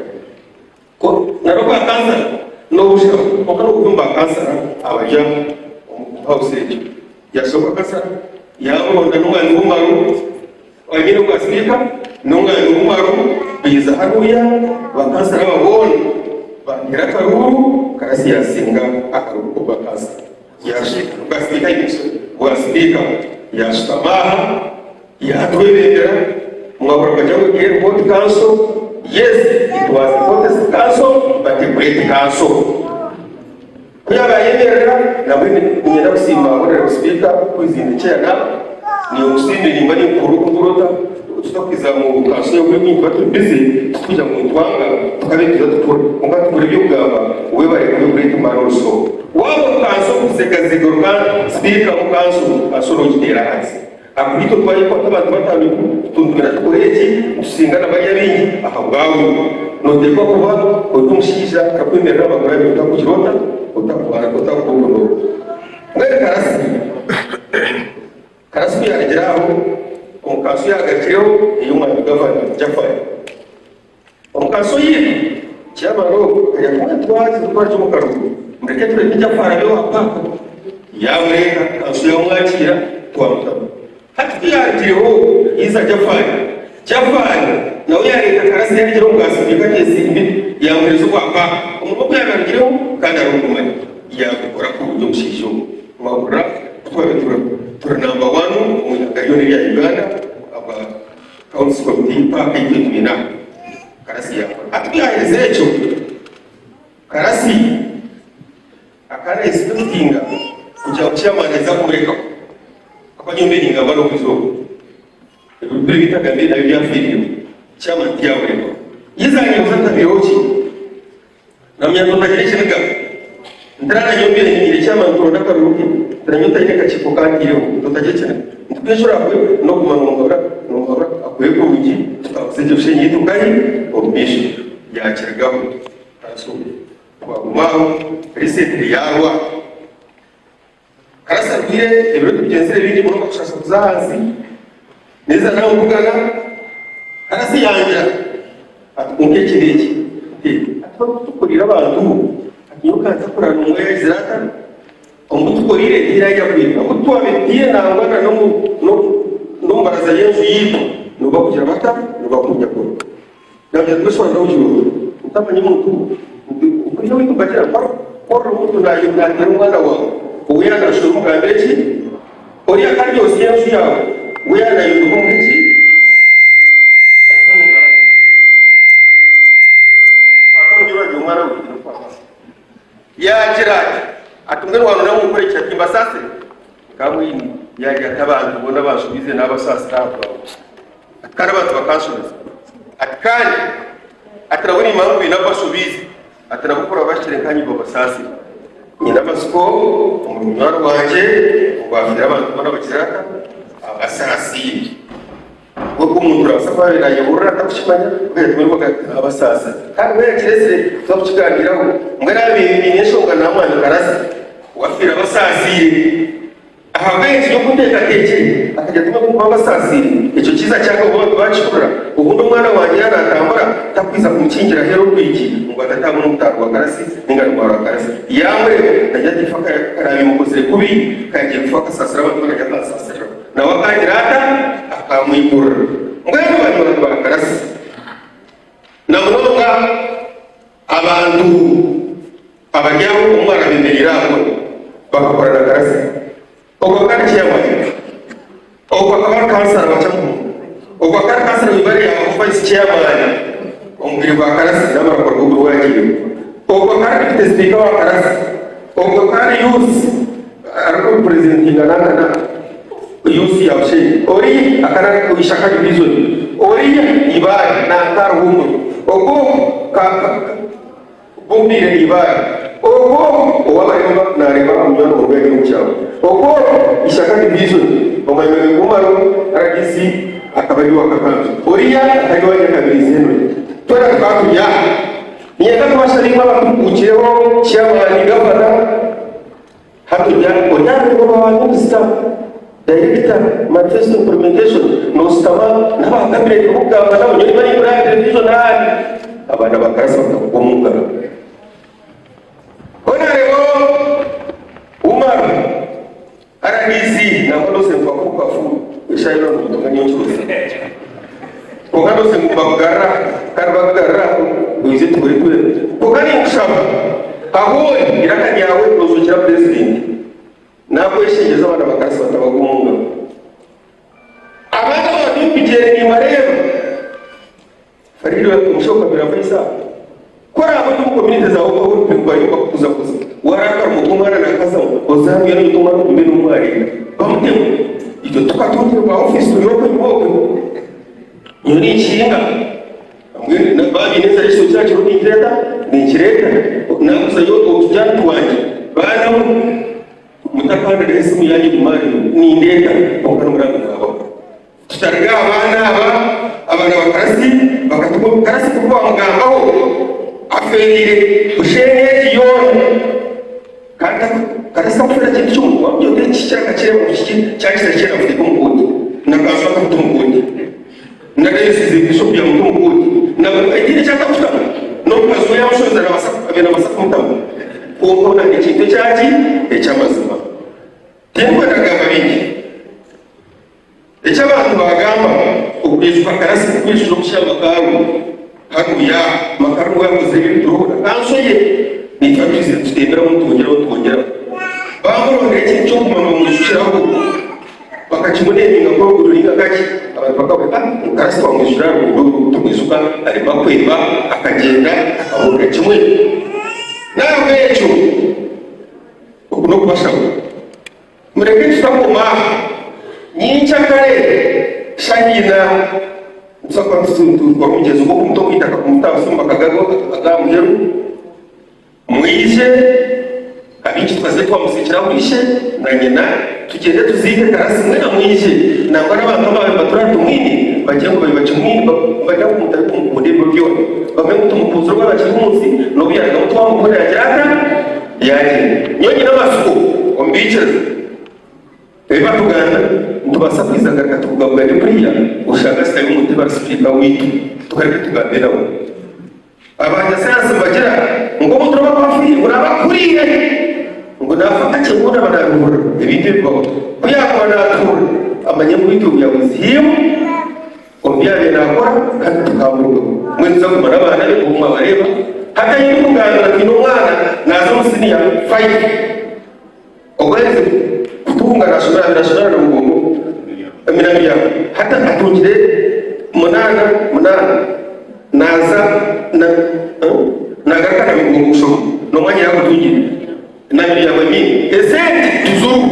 ko naroba kansa no usha okano kudumba kansa abaja house ya soba kansa ya ronda nunga ngumaru wengine kwa speaker nunga ngumaru biza haruya bakansa babona bangira karuru Karasi yasinga akarukuba kansa yashika basika yiso wa speaker yashitamaha yatwebera mwabura bajago here vote council. Yes, it was a protest council, but a great council. Kuyaba yemera na mimi kunyenda kusima ora speaker who is in the chair now ni usinde ni mbali kurukuruta tutakiza mu council yo kwimi batu busy tukuja mu twanga tukabitiza tukora ngati kuri byugaba weba yo great man also wabo council kuseka zigorwa speaker mu council asoro jidera hasi akurito twari ko abantu batanu tundumira tukoreki usingana bayabinyi ahabwawe no deko kuba utumushisha akakwemerera abagore bita ku kirota utakubara utakubuno mwere karasi yageraho umukaso yagakireho iyo umwana ugavana jafari umukaso yiri cyamaro yakumwe twazi twaje mu karuhuko mbere turi jafari yo apaka yamureka kaso yamwakira twamutaba hati yagireho iza jafari nawe yareka karasi yagireho ugasubika kese imbi yamureza kwapa umukobwa yagagireho kandi arumumanye yakora ku buryo bushisho mabura for number 1 umunyagayoni ya Uganda aba council of the park y'ibintu Karasi yakora atwiyahereze ejo Karasi akana isitinga kujya ucyamaneza kumureka akanyumbe ingamba no kuzo biri bitagambe na bya filiyo cyama cyamureka yizanye uzata birochi namyanzo ndakirekenga ndarana nyombe ni cyama ndona karuki ndanyuta yeka chipokandiro tutajechena ndishora kwe no kumanongora nongora akweko uji tutakuseje Bushenyi tukani obisho yakiragaho arasubi kwa maho recently yarwa Karasi abwire ibiro byensere bindi mu gushaka kuzahanzi neza nawe mugana Karasi yangira atukunge kireki atukurira abantu yukanza kurana umwe zirata umutukorire irajya kwiga utwabitiye nangwana no mbaraza yenzu yipo no bakujya bata no bakujya ko nabyo twashobora no juru utamanye muntu ukuriye witubakira por muntu nayo ndangira umwana wawe uyana shuru mugambeki uriya kandi yose yenzu yawe uyana yuko mwici yagira atumwe n'abantu nabo gukoresha kimba sase kamwini yagira tabantu ubona basubize n'abasasa abo akara abantu bakasubiza akani atarabona impamvu inabasubize atarabukora bashire kanyi bo basasi nyina basiko umunyaro wanje ubafira abantu ubona bakiraka abasasi ubwo umuntu urasafari yayobora atakushimanya ubwo muri abasasa kandi we kirese twabukiganiraho ngara bimenyesho ngana mwana Karasi wafira abasasi ahabenzi yo kuteka teke akajya tuma kumva abasasi icyo kiza cyangwa ubu bacikura ubundo mwana wanjye yaratambara takwiza kumukingira hero kwiki ngo atatanga n'umutaro wa Karasi n'ingarwara wa Karasi yamwe najya tifaka karabi mukozere kubi kagiye gufaka sasira abantu bakajya basasira na wakajirata akamwibura ngweno banyura kwa Karasi na mnonga abantu abajyaho umwana bimerira abo bakakora na Karasi ogo kandi cyamaye ogo akaba kansara bacamu ogo akaba kansara bibari ya vice chairman umubiri wa Karasi n'amara kwa gugu wagiye ogo kandi speaker wa Karasi ogo kandi youth ariko president ngana yusi ya Bushenyi ori akana kuishaka division ori ibara na karumu ogo bumbire ibara ogo owabaremba na reba umwana mu rwego rw'cyaro ogo ishaka division omaye kumaro RDC akabari wa kakanzu ori ya akariwa ya kabirizi heno tora kwatu ya niyenda kubasharimba bakukireho cyamani gafana hatujya onyane ngo abantu staff director manifesto implementation no stama n'abagabire kubugamba nabo nyine bari kuri television handi abana bakarasa bakagumunga ona rero umar aranizi na ndose mfakuka fu ishayiro ndonganya cyose kokando se mbagara karbagara uyize turi kokani mushaba aho irakanya we uzukira president nako yishingeza abana bakarasa batabagumunga abana badupigere ni marero fariro umushoka birafaisa kora abantu mu community zawo ko bipigwa yuko kuza waraka mu kumara na kaza ozamu yari tumara kumbe n'umwari bamutemo icyo tukatunze ba office yoko yoko yoni chinga amwe na babi neza iso cyacu ni kireta na kusa yoko tujana tuwanje bana mutaka kandi rese muyanyi kumari ni ndeta okana muranga ngabo tutariga abana bakarasi bakatuko karasi kuko amugambaho afenire Bushenyi yone kandi karasi akufira kintu cy'umuntu wabyote kicyaka kire mu kiki cyakira kire afite kumukudi nakaza akatumukudi ndagayisize bishop ya mutumukudi na idini cyatafuta no kazo ya mushoza na basafu abena basafu mutamu kuko na ikintu cyaji ecyamazima tembo ndagamba bingi ecy'abantu bagamba ukwishuka karasi kwishura kushaka kawe hakuya makaru yavuze ibitoro kansoye ni cyatuze tutembera mu twongera bamurondera ikintu cyo kumama mu shiraho bakakimunenga ko ururinga gake abantu bakabeka karasi bamwishyura rugo tumwisuka arimo kweba akagenda abura kimwe nawe ejo no kubashaka mureke tutakoma nyincha kare shahina usakwa mtundu kwa mjezo kwa mtongo itaka kumtawa sumba kagago agamuheru mwishe abinchi tukazetwa musikira mwishe na nyina tugende tuzike karasi mwe na mwishe na bana bakaba batura tumwini bajengo babachumwini bajya kumutari kumudebo byo bamwe mutumupuzuro b'abakimunsi no biyanga mutwa mukore yajaka yaje nyonyi n'amasuko ombichere eba tuganda ntubasa kwizagara tukugabugane buriya ushaka sitayo umuti barasipika witu tukareke tugambera we abanya sayansi bagira ngo muturaba bafiri murabakuriye ngo nafata cyangwa banabura ibindi bibaho kuyakora natura amanyamwitu yabuze himu obyane nakora kandi tukamuruga mwenza kumara abana be kumwa bareba hata yindi muganga kino mwana nazo musiniya 5 ogweze kutunga national na mugongo aminambia hata atungire munana naza na garaka na mugongo usho no mwanya yako tungire nabiri yabamini ezeti tuzuru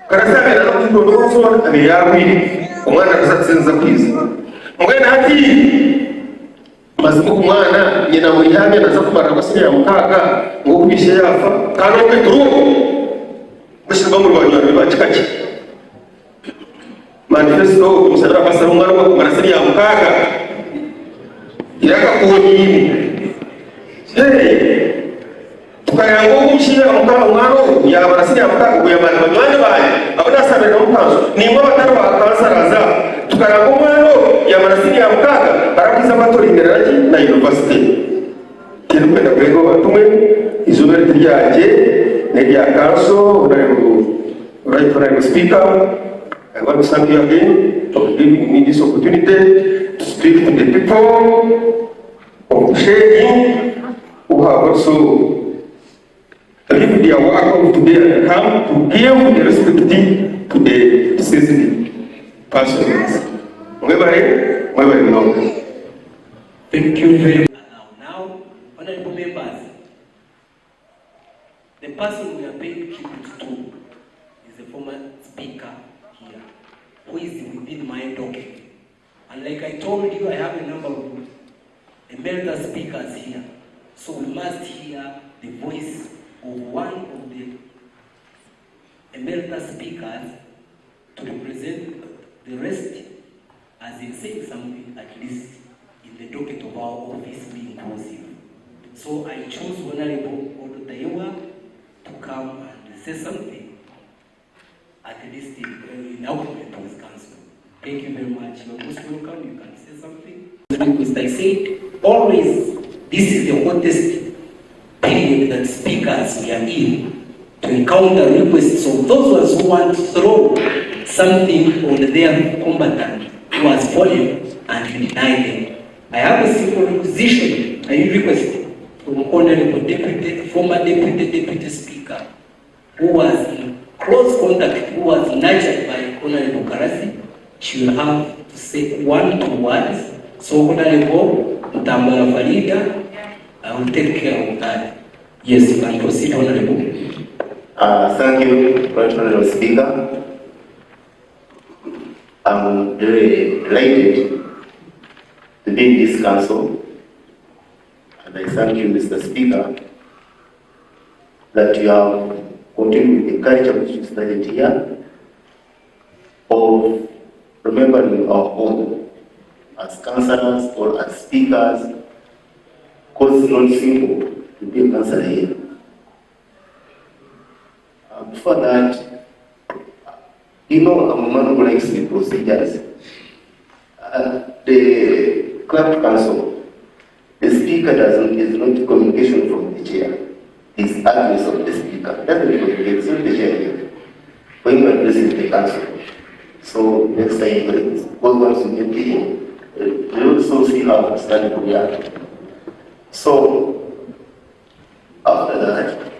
karasa na kundo no so abiyabiri umwana kuzatsenza kwiza mugena hati mazimu kumwana nyina muri hamwe naza kumara abasiri ya mutaka ngo kubishe yafa kandi petro bashirwa mu rwanda bacikaki manifesto umusara basara umwana ngo marasiri ya mutaka iraka kuhoni tukayango umushira umwana ya marasiri ya mutaka ngo yamana banywane baye abana sabera umukanzo nimba bataro bakansaraza tukayango umwana ya marasiri ya mutaka barakiza amatora imbere yaki na university kirwe na bego batumwe izobere ryaje n'irya kanso right speaker. I want to thank you again for giving me this opportunity to speak to the people of Bushenyi who have also lived their work of today and come to give the respect to the deceased persons. Thank you very much. Now, honorable members, the person we are paying tribute to is the former speaker here, who is within my docket. And like I told you, I have a number of emeritus speakers here. So we must hear the voice of one of the emeritus speakers to represent the rest, as in saying something at least in the docket of our office being inclusive. So I chose Honorable Odo Taiwa to come and say something, at least in argument with council. Thank you very much. You are most welcome. You can say something. Because I said, always, this is the hottest period that speakers we are in to encounter requests of those ones who want to throw something on their combatant who has fallen and you deny them. I have a simple requisition, a request from Honorable former Deputy Speaker, who was in close contact, who was nurtured by Honorable Karasi. She will have to say 1 2 words. So Honorable Mtambala Farida, I will take care of that. Yes, you can proceed, Honorable. Thank you, Right Honorable Speaker. I'm very delighted to be in this council, and I thank you, Mr. Speaker, that you have continue with the culture which we studied here of remembering our own as councillors or as speakers, because it's not simple to be a councillor here. Before that, you know, I'm a man who likes the procedures. The club council, the speaker is not communication from the chair. It's address of the speaker. That's the communication, it's not the chair here. When you are addressing the council. So next time, because once you get in, we also see how standing we are. So after that,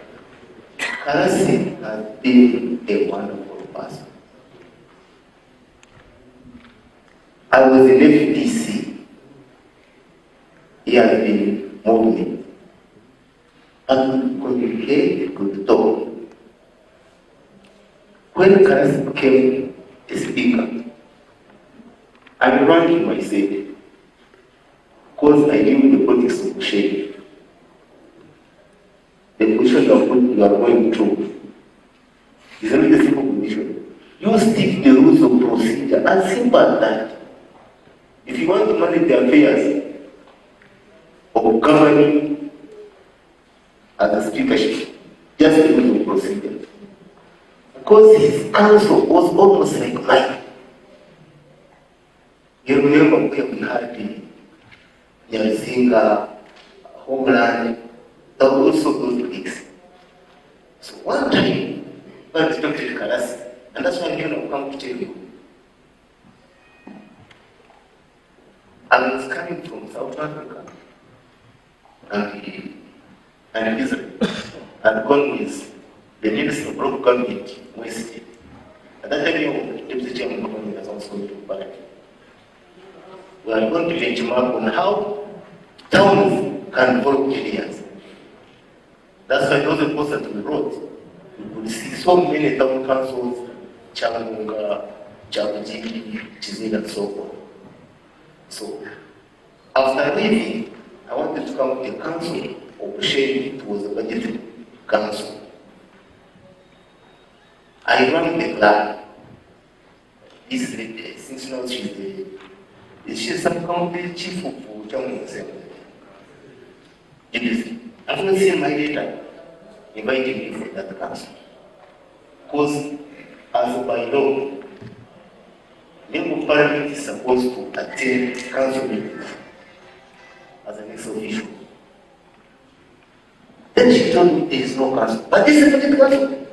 Karasi has been a wonderful person. I was in FDC. He has been moving. I could communicate, could talk. When Karasi became a speaker, I ran him, I said, because I knew the politics of Bushenyi. The position you are going through is not a simple condition. You stick the rules of procedure, as simple as that. If you want to manage the affairs of governing as a speakership, just the rules of procedure. Because his answer was almost like mine. You remember where we had the Nyaruzinga, Homeland, there were also those gigs. So one time, I respected Karasi, and that's why I've come to tell you. I was coming from South Africa and Israel. I'd gone with the Minister of Local Government, West. At that time, the Deputy Chairman of Government was also to Parliament. We are going to benchmark on how towns can follow areas. That's why it was important we wrote. We could see so many town councils, Chamunga, Chabuji, Chizil, and so on. So, after leaving, I wanted to come to the council of Bushenyi. It was a budget council. I ran the club. This lady, since now she's some county chief of Chamunga Assembly. I'm going to see my data inviting me for that council. Because, as by law, member of Parliament is supposed to attend council meetings as an ex-official. Then she told me there is no council. But this is a budget council.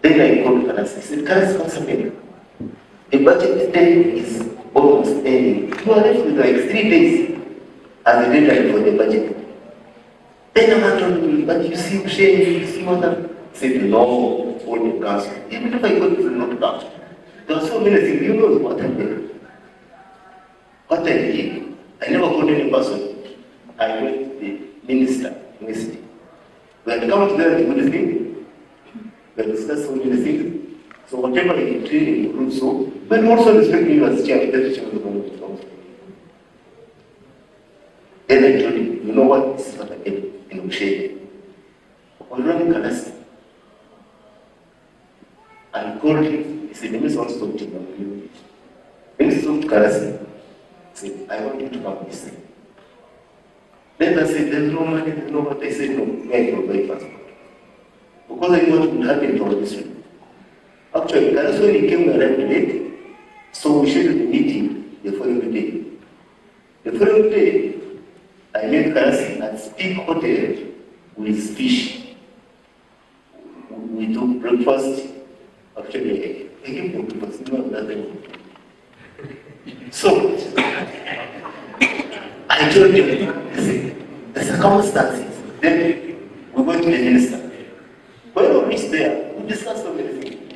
Then I called Karasi. I said, Karasi, what's happening? The budget day is almost ending. You are left with like 3 days as a deadline for the budget. Then I told me, but you see, Bushenyi, you see what I said, no, for the council. Even if I go to the North Council, there are so many things. You know what happened. What I did, I never called any person. I went to the minister, West. We had come together to do the thing. We had discussed so many things. So whatever I did, we would do so. But also respect me as chair, the chair of the government council. Then I told him, you know what, this is what I did in Bushenyi. I was running Karasi. I called him, he said, let me talk to you. When he talked to Karasi, he said, I want you to come this thing. Then I said, there's no money, there's no what. They said, no, may I provide passport. Because I knew what would happen to our district. Actually, Karasi when he came arrived late, so we scheduled the meeting the following day. The following day, I met Karasi at Speak Hotel with fish. We took breakfast. Actually, I gave them breakfast, not that day. So, I told him, the circumstances. Then we went to the minister. When we reached there, we discussed so many things.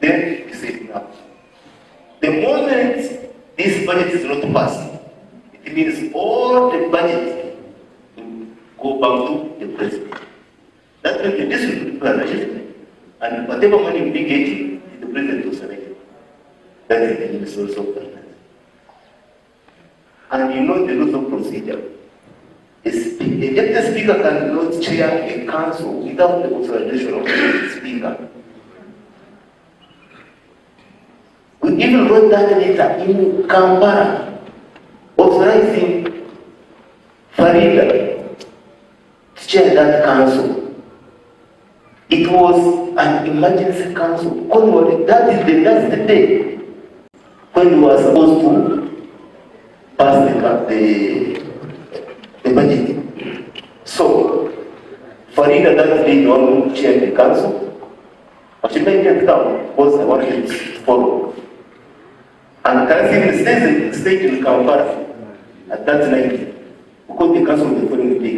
Then he said, now, the moment this budget is not passed, it means all the budget will go back to the president. That means the district will be arranged, and whatever money will be getting, the president will select. That is the resource of finance. And you know the rules of procedure. A The deputy speaker cannot chair a council without the authorization of the speaker. We even wrote that letter in Kampala, authorizing Farida to chair that council. It was an emergency council. That's the day when we were supposed to pass the budget. So, Farida that day don't chair the council, but she made it down because I wanted to follow. And Karasi stayed in Kampala at that night because the council was the following day.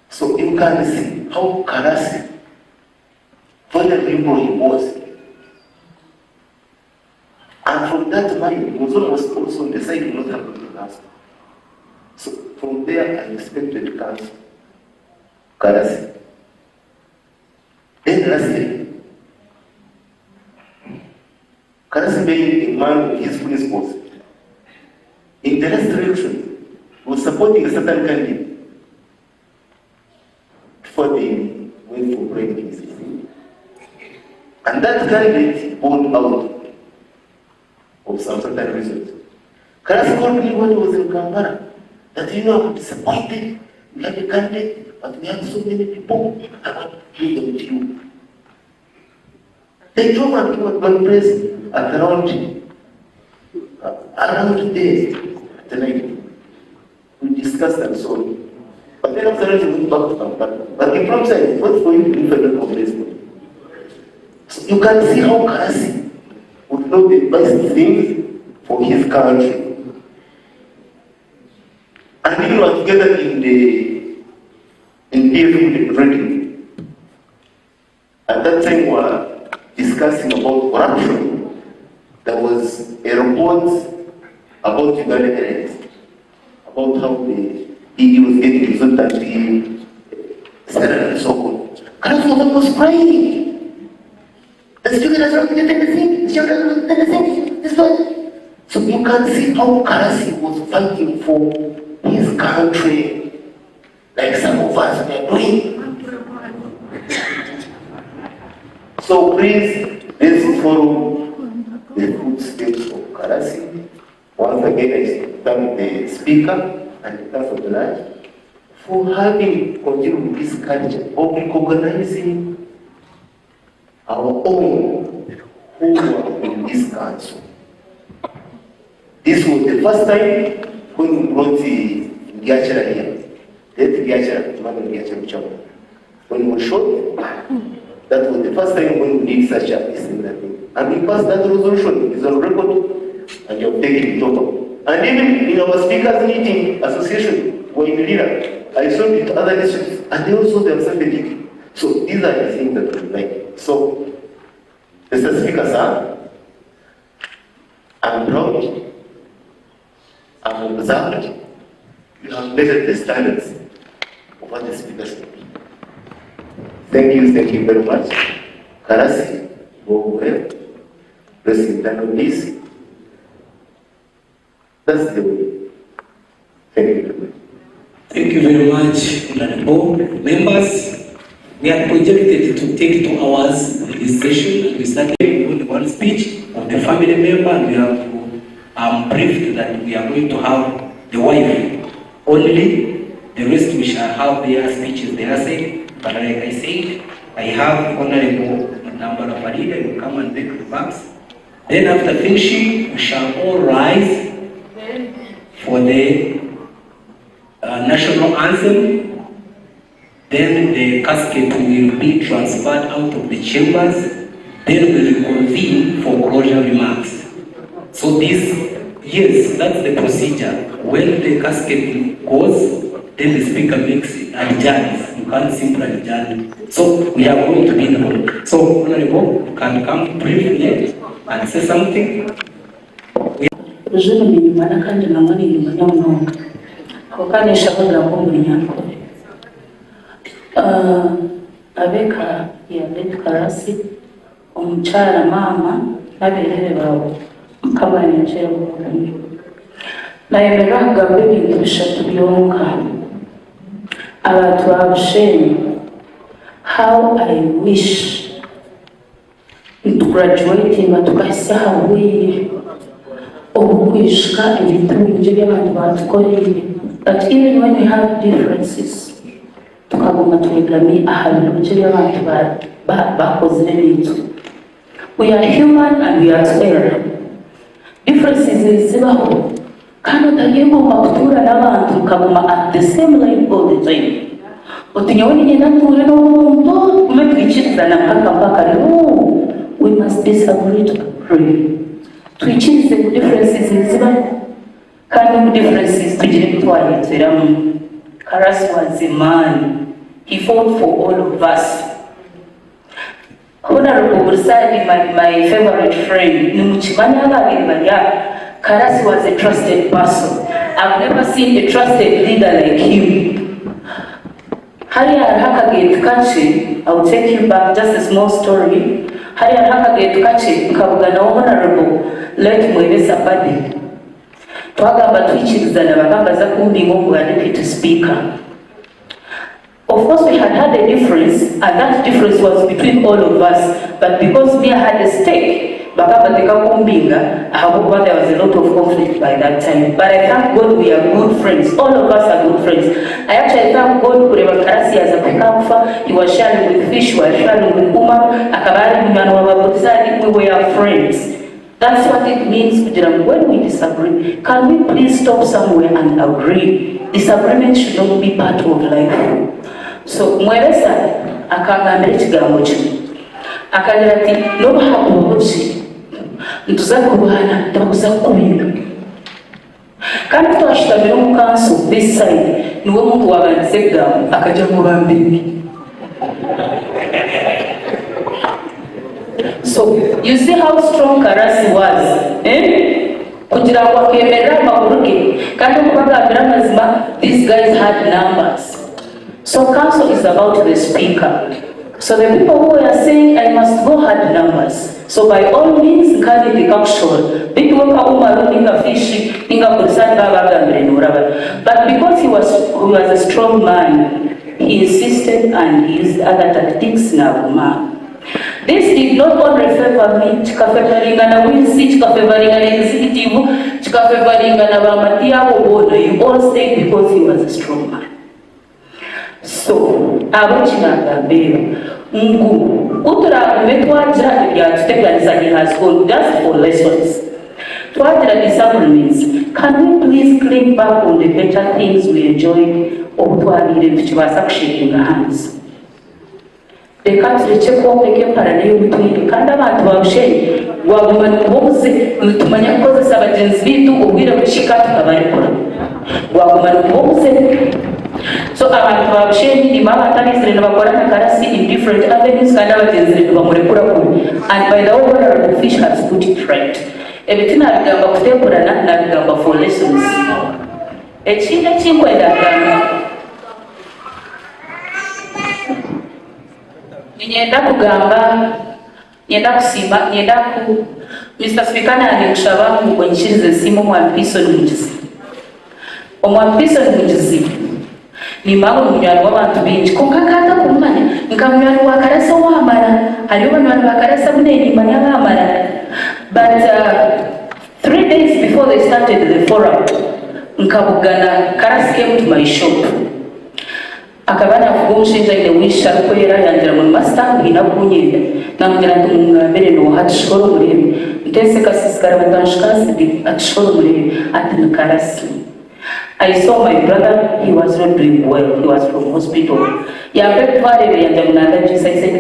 So you can see how Karasi, vulnerable he was. And from that mind, he was also on the side of not having the council. So from there, I respected the council, Karasi. Then lastly, Karasi being a man with his principles, in the last election, was supporting a certain candidate before they went for presidency. And that candidate pulled out of some certain reasons. Karasi called me when he was in Kampala that, I'm disappointed. We have a candidate, but we have so many people. I want to give them to you. They drove and to one place at around days at the night. We discussed and so on. But then after that, we went back to Kampala. But the problem is, what for you to federal congressman? So you can see how Karasi would know the best things for his country. And we were together in DFU reading. At that time, we were discussing about corruption. There was a report about Uganda Airlines, about how the ED was getting resultant in salary and so on. Karasi was crying. The student has not getting anything. The children has not getting anything. This one. So you can see how Karasi was fighting for his country, like some of us are doing. So please, let's follow the footsteps of Karasi. Once again, I thank the speaker and the council tonight for having continued this culture of recognizing our own who are in this council. This was the first time when we brought the Giachara here. When we were short, that was the first time when we did such a similar thing. And we passed that resolution, it's on record, and you have taken it over. And even in our speakers meeting association, we're in Lira, I saw it to other districts, and they also themselves did it. So these are the things that we like. So, Mr. Speaker, sir, I'm proud. I'm observed. You have measured the standards of what the speakers do. Thank you very much. Karasi, go well. Bless internal peace. That's the way. Thank you very much. Thank you very much, honorable members. We are projected to take 2 hours this session. We started with one speech of the family member, and we have briefed that we are going to have the wife only. The rest we shall have their speeches, they are saying. But like I said, I have honorable number of Farida, you will come and take the remarks. Then after finishing, we shall all rise for the national anthem. Then the casket will be transferred out of the chambers. Then we will convene for closure remarks. So this, yes, that's the procedure. When the casket goes, then the speaker makes it adjourns. You can't simply adjourn. So we are going to be in the hall. So honorable can come briefly and say something. Abeka ya late Karasi, omukyala maama n'abeerere baabwe mukama n'enkyera obulungi. Naye bwe bagamba ebintu bishatu byonka abantu ba Bushenyi, how I wish to graduate tukahisa hawiri obukwishika ebintu by'abantu batukoreye. But even when we have differences, tukagomba twegamye ahantu by'abantu bakoze ibintu. We are human and we are fair. Differences zibaho kandi utagomba kutura n'abantu ukaguma at the same line all the time. Utinyoni nyenda ture n'umuntu umetwikiriza mpaka no, we must disagree to agree. Twikirize ku differences zibaho kandi mu differences tugire twayiteramu. Karasi was a man. He fought for all of us. Honorable Bushenyi, my favorite friend, Karasi was a trusted person. I've never seen a trusted leader like him. I will take you back, just a small story. Honorable, let Mwebesa Badi. Twagamba twikiriza bagamba za kumbingo bwa deputy speaker. Of course, we had a difference, and that difference was between all of us. But because we had a stake, there was a lot of conflict by that time. But I thank God we are good friends. All of us are good friends. I actually thank God for Karasi as a Pekafa. He was sharing with Fish, he was sharing with Uma, we were friends. That's what it means when we disagree. Can we please stop somewhere and agree? Disagreement should not be part of life. So Mwebesa akagamba ekigambo kino. Akagira ati no bahakubuki ntuza kubana tabuza kubinga. Kandi twashitamira mu council this side niwe muntu wabandise ekigambo akajja mu bambiri. So you see how strong Karasi was. Kugira ngo akemerera amaguru ge kandi kubagambira amazima, these guys had numbers. So council is about the speaker. So the people who are saying I must go had numbers. So by all means, kadi the action. But because he was a strong man, he insisted and he used other tactics now. This did not only favor me, chikafavoringa na Winsi, chikafavoringa na executive, chikafavoringa na Bamatia Obodo. You all stayed because he was a strong man. So, abachina baby, utura metwaja ya tuteganisa in her school just for lessons. Twaja disagreements. Can we please clean back on the better things we enjoyed or tuanire tuchibasa shaking hands? The country check up again parallel between Kanda and Bushenyi, Wagoman Mose, Mutumanya causes of agents to Ubira Chika to Kavaripura. Wagoman Mose. So about Bushenyi, the Mama is in Karasi in different avenues, and by the owner of fish has put it right. Everything I've done about Tempura, not done for lessons. A chinkwenda. Nienda kugamba, nienda kusimba, Mr. Speaker alikushaba kukonchirize simu Mwampiso Nmujizi. Omwampiso Nmujizi ni mago munywani w'abantu bingi kunkakata kumanya nkamywani wa Karasi w'amara hariyo banywani ba Karasi muneni manya b'amara. But 3 days before they started the forum, nkabugana Karasi came to my shop. Akabana kumushinja ile wisha kwera yangira mu master ina kunyira namgira tumungambere no hatshoro muri ntese kasiskara batanshikasi atshoro muri at Karasi. I saw my brother, he was not doing well, he was from hospital. Yeah, I said,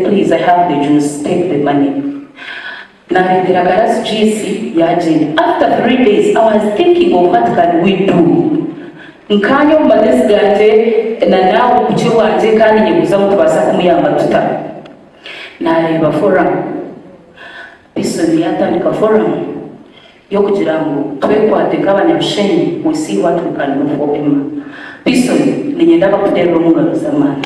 please, I have the juice, take the money. After 3 days, I was thinking of what can we do. Nkanyo mbadesi gante na nao kuchiwa anje kani nyekuza mtu basa kumuyamba tuta. Na reba forum. Piso ni hata nika forum. Yoku jirangu, tuwepo atekawa na Bushenyi, we see what we can do for him. Piso ni nyendaka kutero munga zamani.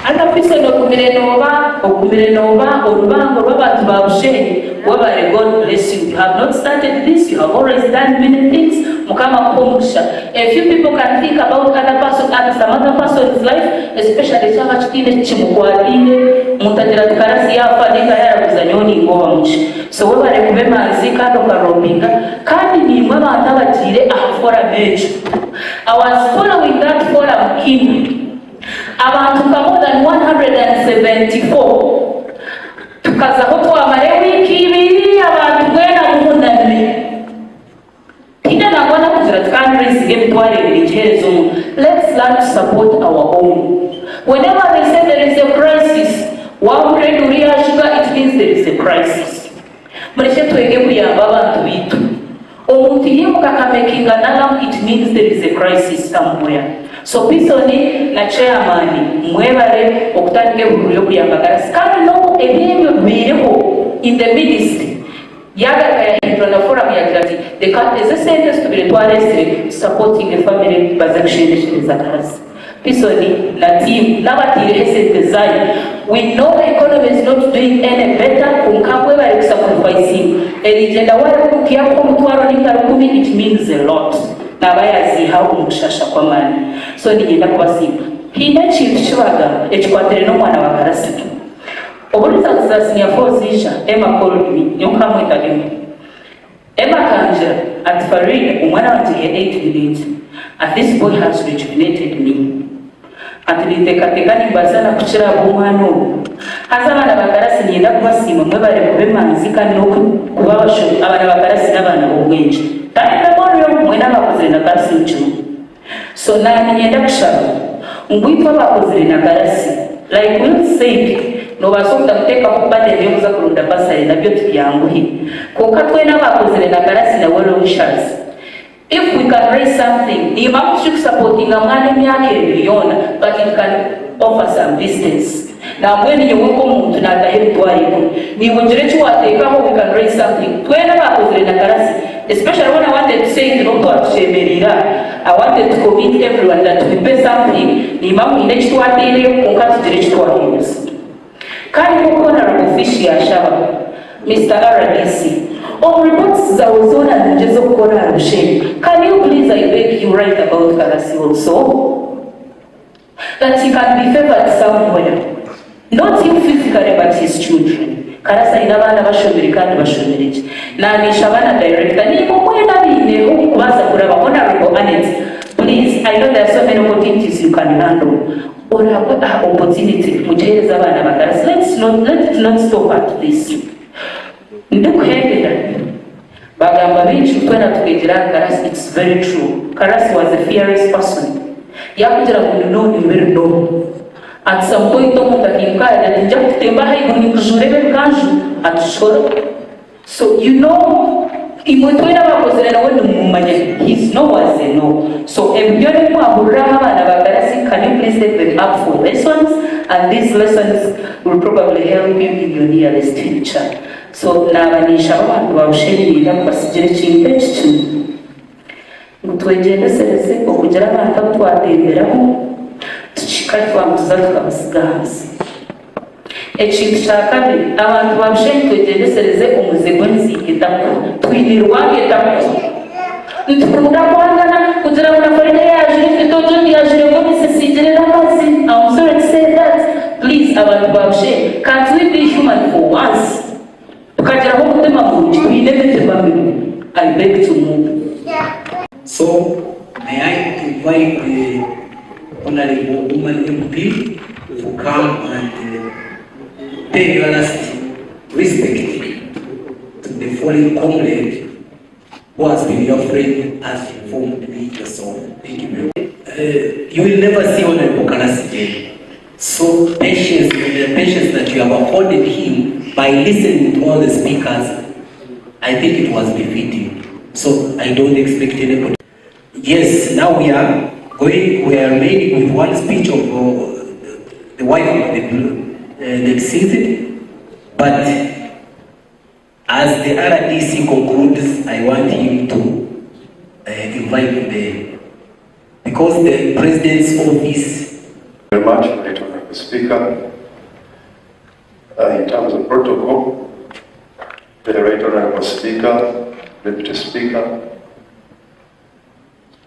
Ata Pison Okumirenova, Urubango, Robert Bushenyi, whoever, God bless you. You have not started this, you have always done many things. Mukama Kumusha. A few people can think about some other person's life, especially Chama Chikine Chimukwatine, Mutajira Karasi Yafa, Nika Zanyoni Gomush. So whoever remember Zika Rompinga, Kandi ni Mama Tavatire, a forum age. I was following that forum in. Abantu more than 174 tukaza hoto amarewi kibiri abantu gwena munami tina nangona kuzira countries gebitware bichezo. Let's learn to support our own. Whenever they say there is a crisis, one bread uria sugar, it means there is a crisis. Mreshe twege kuyamba abantu bitu omuntu yemuka making an it means there is a crisis somewhere. So Pisoni na chairman mwebare okutandike buru kuyamba Karasi kandi no ebyo bireko in the ministry yaga kaya intro forum ya kirati the cat is a sentence to be returned supporting the family transaction za Karasi. Pisoni na team nabatire ese design. We know the economy is not doing any better kumkabwebare sacrificing elijenda wale kukia kwa mtwaro ni 10 it means a lot. Nabayazi how umushasha kwa mani. So nigenda kubasiba hina chintu chibaga ekikwatere n'omwana wa Karasi obuliza kuzasinya fozisha Emma called me nyonka mwetagemu Emma kanja at Farine umwana wanje 8 village and this boy has rejuvenated me atilitekateka nibazana kuchira bumwano hazabana ba Karasi nyenda kubasima mwebare kubemanzika nokuba bashoboye abana ba Karasi n'abana b'ubwenje kandi memorial mwena bakoze na Karasi uchumu. So now nyenda kushaba ngwitwa bakoze na Karasi like we said no basokta mteka kupande byo za kurunda basari nabyo tuyanguhi kuko twena bakoze na Karasi na wolo wishazi. If we can raise something ni makushu supporting amane myake biliona but it can offer some distance. Na mweni nyuko muntu na tahebu twaipo ni wonjerechu wateka how we can raise something twena bakoze na Karasi. Especially when I wanted to say I wanted to commit everyone that we pay something, ni mamu inechi tuatile, unkatu jirechi tuatiles. Kani mukona rukufishi ya shaba, Mr. RDC. On reports za uzona njezo kukona Bushenyi. Can you please, I beg you, write about Karasi also? That he can be favored somewhere. Not him physically, but his children. Karasa inabana bashomeri kandi bashomereje na nishabana director ni mumwena bine ukubaza kuraba honorable Annette. Please, I know there are so many opportunities you can handle or have opportunity mujereza abana ba Karasi. Let's not stop at this. Ndukuhendera bagamba bintu twena tukejera Karasi. It's very true. Karasi was a fearless person. Yakujira mundu no ni very no. At some point, so you know, he's no was a no. So if you can you please take them up for lessons, and these lessons will probably help you in your nearest future. So now Bushenyi tukatwa mtuzatu kabasigazi ekintu kyakabiri abantu ba Bushenyi twegendesereze omuzigo nzigitamu twinirwange tamu ntukunda kwangana kugira ngo nafarine yaje ifitojo yaje ngo misisijire n'amazi. I'm sorry to say that. Please abantu ba Bushenyi, can't we be human for once? Tukagira ngo mutima munji twinebete bamwe. I beg to move. So may I invite the Honorable Woman MP to come and pay your last respect to the fallen comrade who has been your friend, as informed me yourself. Thank you very much. You will never see Honorable Karasi again. So patience, the patience that you have afforded him by listening to all the speakers, I think it was befitting. So I don't expect anybody. Yes, now we are remaining with one speech of the wife of the deceased, but as the RDC concludes, I want him to invite because the president's office. Very much. Speaker. In terms of protocol, the Right Honourable Speaker, Deputy Speaker,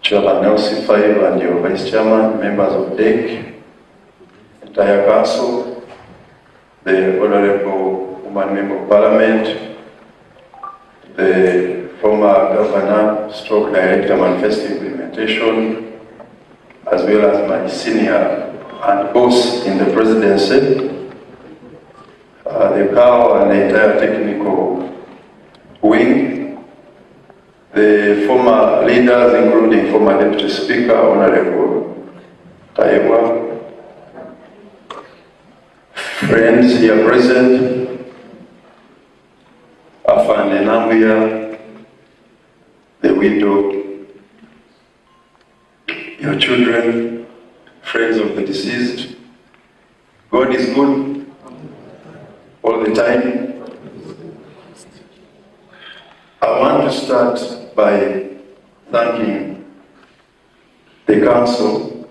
Chairman Nelson 5 and your Vice Chairman, members of DEC, entire Council, the Honourable Woman Member of Parliament, the former Governor, Stroke Director, Manifesto Implementation, as well as my senior and boss in the presidency, the CAO and the entire technical wing, the former leaders, including former Deputy Speaker, Honorable Taiwa, friends here present, Afande Nambuya, the widow, your children, friends of the deceased. God is good all the time. I want to start by thanking the Council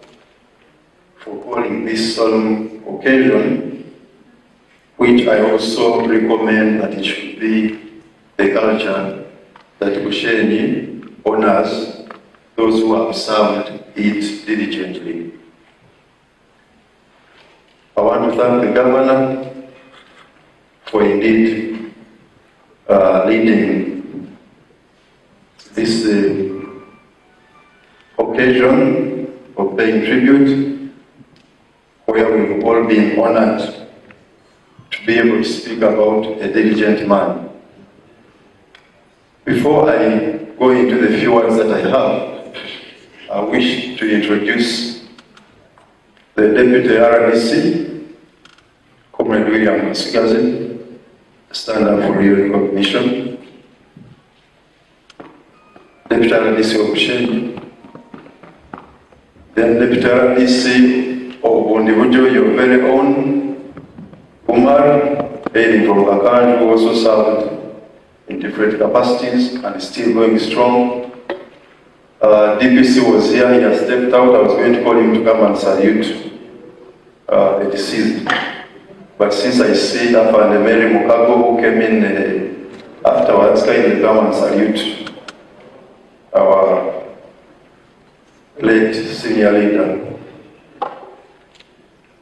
for calling this solemn occasion, which I also recommend that it should be the culture that Bushenyi honors those who have served it diligently. I want to thank the Governor for indeed leading this occasion of paying tribute, where we've all been honored to be able to speak about a diligent man. Before I go into the few words that I have, I wish to introduce the Deputy RDC, Comrade William Masigazi, stand up for your recognition. Deputy RDC of Bushenyi, then Deputy RDC of Ondibujo, your very own, Umar, hailing from Bakan, who also served in different capacities and is still going strong. DPC was here, he has stepped out. I was going to call him to come and salute the deceased. But since I see Afande Mary Mukago, who came in afterwards, kindly come and salute our late senior leader.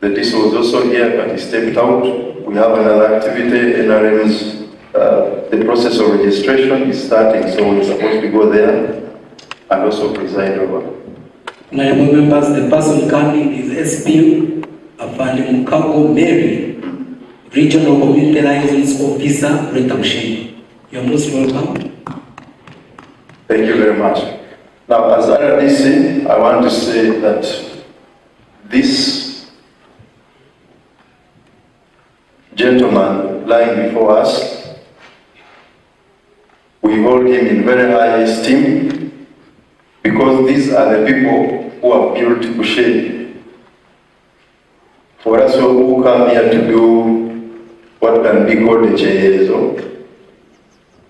The DC was also here, but he stepped out. We have another activity, NRM's, the process of registration is starting, so we're supposed to go there and also preside over. Honorable members, the person coming is SP Afande Mukago Mary, Regional Community Liaisons Officer, Greater Bushenyi. You're most welcome. Thank you very much. Now, as RDC, I want to say that this gentleman lying before us, we hold him in very high esteem because these are the people who have built Bushenyi. For us who come here to do what can be called a JSO,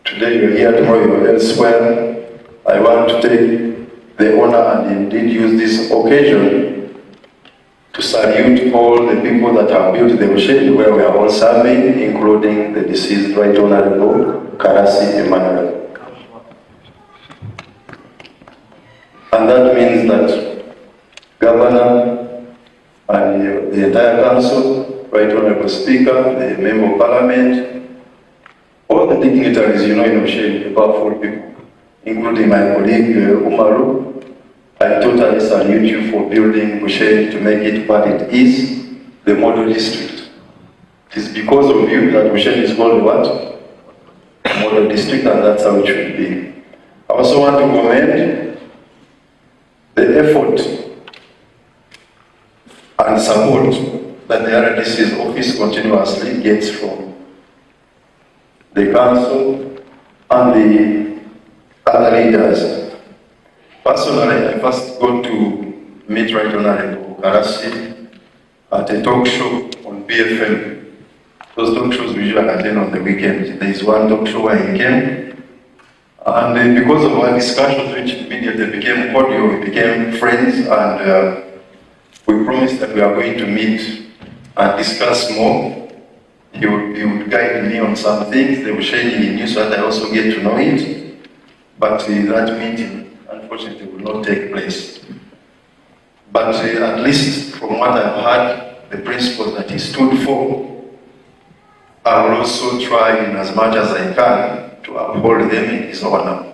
today you're here, tomorrow you're elsewhere. I want to take the honor and indeed use this occasion to salute all the people that have built the Bushenyi where we are all serving, including the deceased Right Honourable Karasi Emmanuel. And that means that Governor and the entire Council, Right Honourable Speaker, the Member of Parliament, all the dignitaries in Bushenyi, powerful people, including my colleague Umaru, I totally salute you for building Bushenyi to make it what it is, the model district. It is because of you that Bushenyi is called what? Model district, and that's how it should be. I also want to commend the effort and support that the RDC's office continuously gets from the Council and the other leaders. Personally, I first got to meet Right Honourable Karasi at a talk show on BFM. Those talk shows we usually attend on the weekend. There is one talk show where he came, and because of our discussions, which immediately became cordial, we became friends, and we promised that we are going to meet and discuss more. He would guide me on some things. The Bushenyi he knew, so that I also get to know it. But that meeting, unfortunately, will not take place. But at least from what I've heard, the principles that he stood for, I will also try in as much as I can to uphold them in his honor.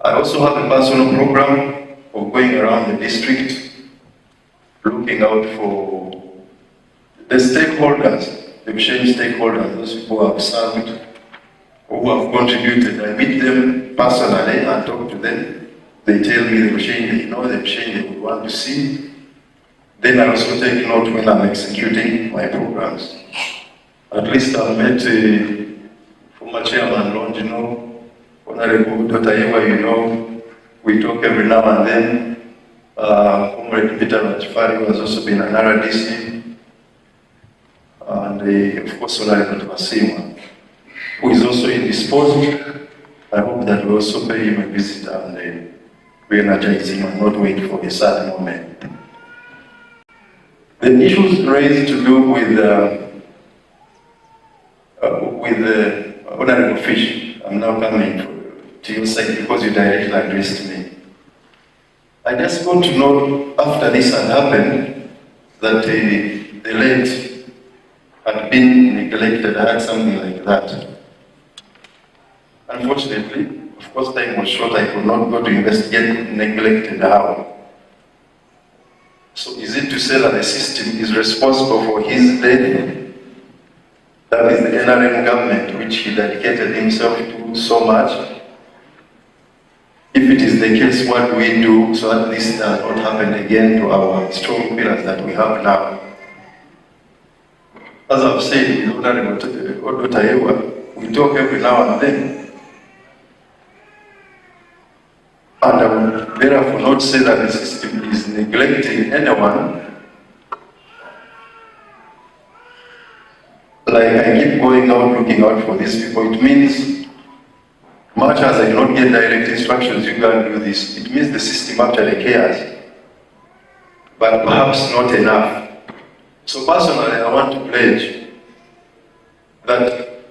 I also have a personal program of going around the district, looking out for the stakeholders, the Bushenyi stakeholders, those people who have served, who have contributed. I meet them personally and talk to them. They tell me the Bushenyi they know, the Bushenyi they would want to see. Then I also take note when I'm executing my programs. At least I've met former chairman Longe, you know, Honorable Dr. Ewa, you know, we talk every now and then. Comrade Peter Rachfari has also been an RDC. And of course, Honorable Masima, who is also indisposed. I hope that we also pay him a visit and re-energize him and not wait for a sad moment. The issues raised to do with Honorable Fish, I'm now coming to your side because you directly addressed me. I just want to know, after this had happened, that the late had been neglected. I had something like that. Unfortunately, of course, time was short, I could not go to investigate neglected how. So is it to say that the system is responsible for his death? That is the NRM government, which he dedicated himself to so much. If it is the case, what do we do so that this does not happen again to our strong pillars that we have now? As I've said, we talk every now and then. And I would therefore not say that the system is neglecting anyone. Like I keep going out, looking out for these people. It means, much as I do not get direct instructions, you can't do this. It means the system actually cares. But perhaps not enough. So personally, I want to pledge that,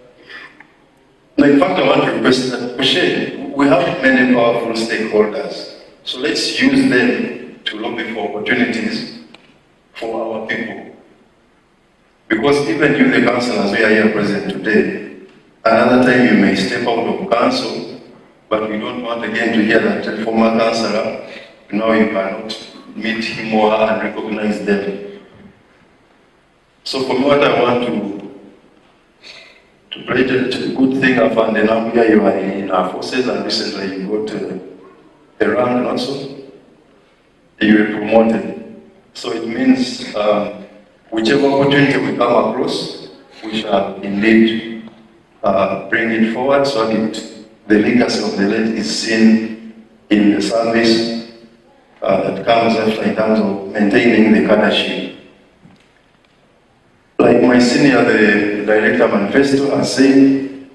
in fact, I want to request that Bushenyi, we have many powerful stakeholders. So let's use them to lobby for opportunities for our people. Because even you, the councillors, we are here present today, another time you may step out of council, but we don't want again to hear that a former councillor, now you cannot meet him or her and recognize them. So for me, what I want to pledge a good thing I found in Zambia, you are in our forces, and recently you got a rank also. You were promoted. So it means whichever opportunity we come across, we shall indeed bring it forward so that the legacy of the late is seen in the service that comes after in terms of maintaining the cadreship. Like my senior, the director manifesto, has said,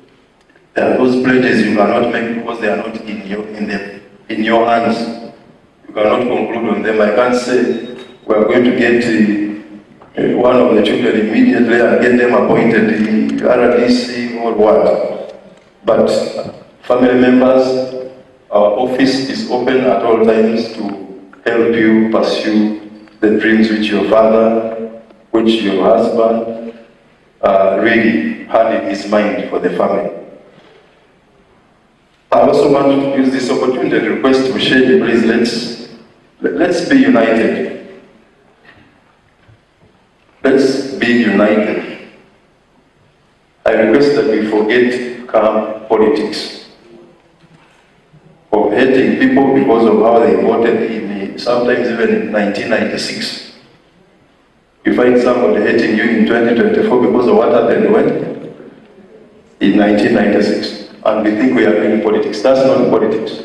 there are those pledges you cannot make because they are not in your hands. You cannot conclude on them. I can't say we are going to get one of the children immediately and get them appointed in RDC or what. But family members, our office is open at all times to help you pursue the dreams which your father, which your husband really had in his mind for the family. I also want to use this opportunity to request Bushenyi, please, let's be united. Let's be united. I request that we forget calm politics of hating people because of how they voted sometimes even in 1996. You find somebody hating you in 2024 because of what happened when? In 1996. And we think we are doing politics. That's not politics.